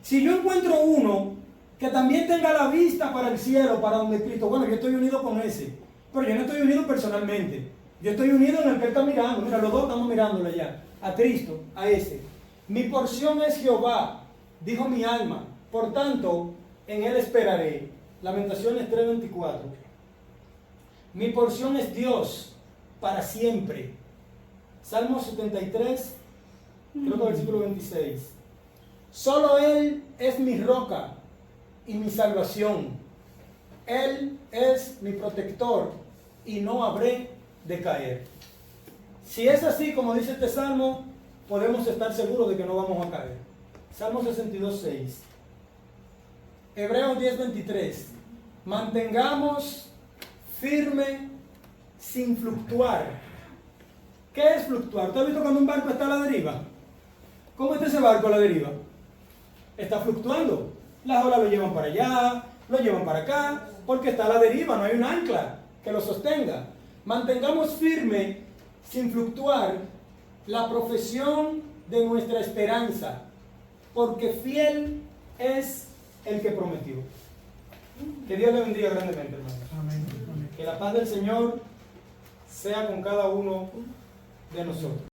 Si yo encuentro uno que también tenga la vista para el cielo, para donde Cristo, bueno, yo estoy unido con ese, pero yo no estoy unido personalmente. Yo estoy unido en el que él está mirando. Mira, los dos estamos mirándole ya, a Cristo, a ese. Mi porción es Jehová, dijo mi alma, por tanto, en él esperaré. Lamentaciones 3:24. Mi porción es Dios para siempre. Salmo 73, creo que versículo 26. Solo Él es mi roca y mi salvación. Él es mi protector y no habré de caer. Si es así, como dice este salmo, podemos estar seguros de que no vamos a caer. Salmo 62:6. Hebreos 10:23. Mantengamos firme sin fluctuar. ¿Qué es fluctuar? ¿Usted ha visto cuando un barco está a la deriva? ¿Cómo está ese barco a la deriva? Está fluctuando. Las olas lo llevan para allá, lo llevan para acá, porque está a la deriva, no hay un ancla que lo sostenga. Mantengamos firme, sin fluctuar, la profesión de nuestra esperanza, porque fiel es el que prometió. Que Dios le bendiga grandemente, hermanos. Amén. Amén. Que la paz del Señor sea con cada uno de nosotros.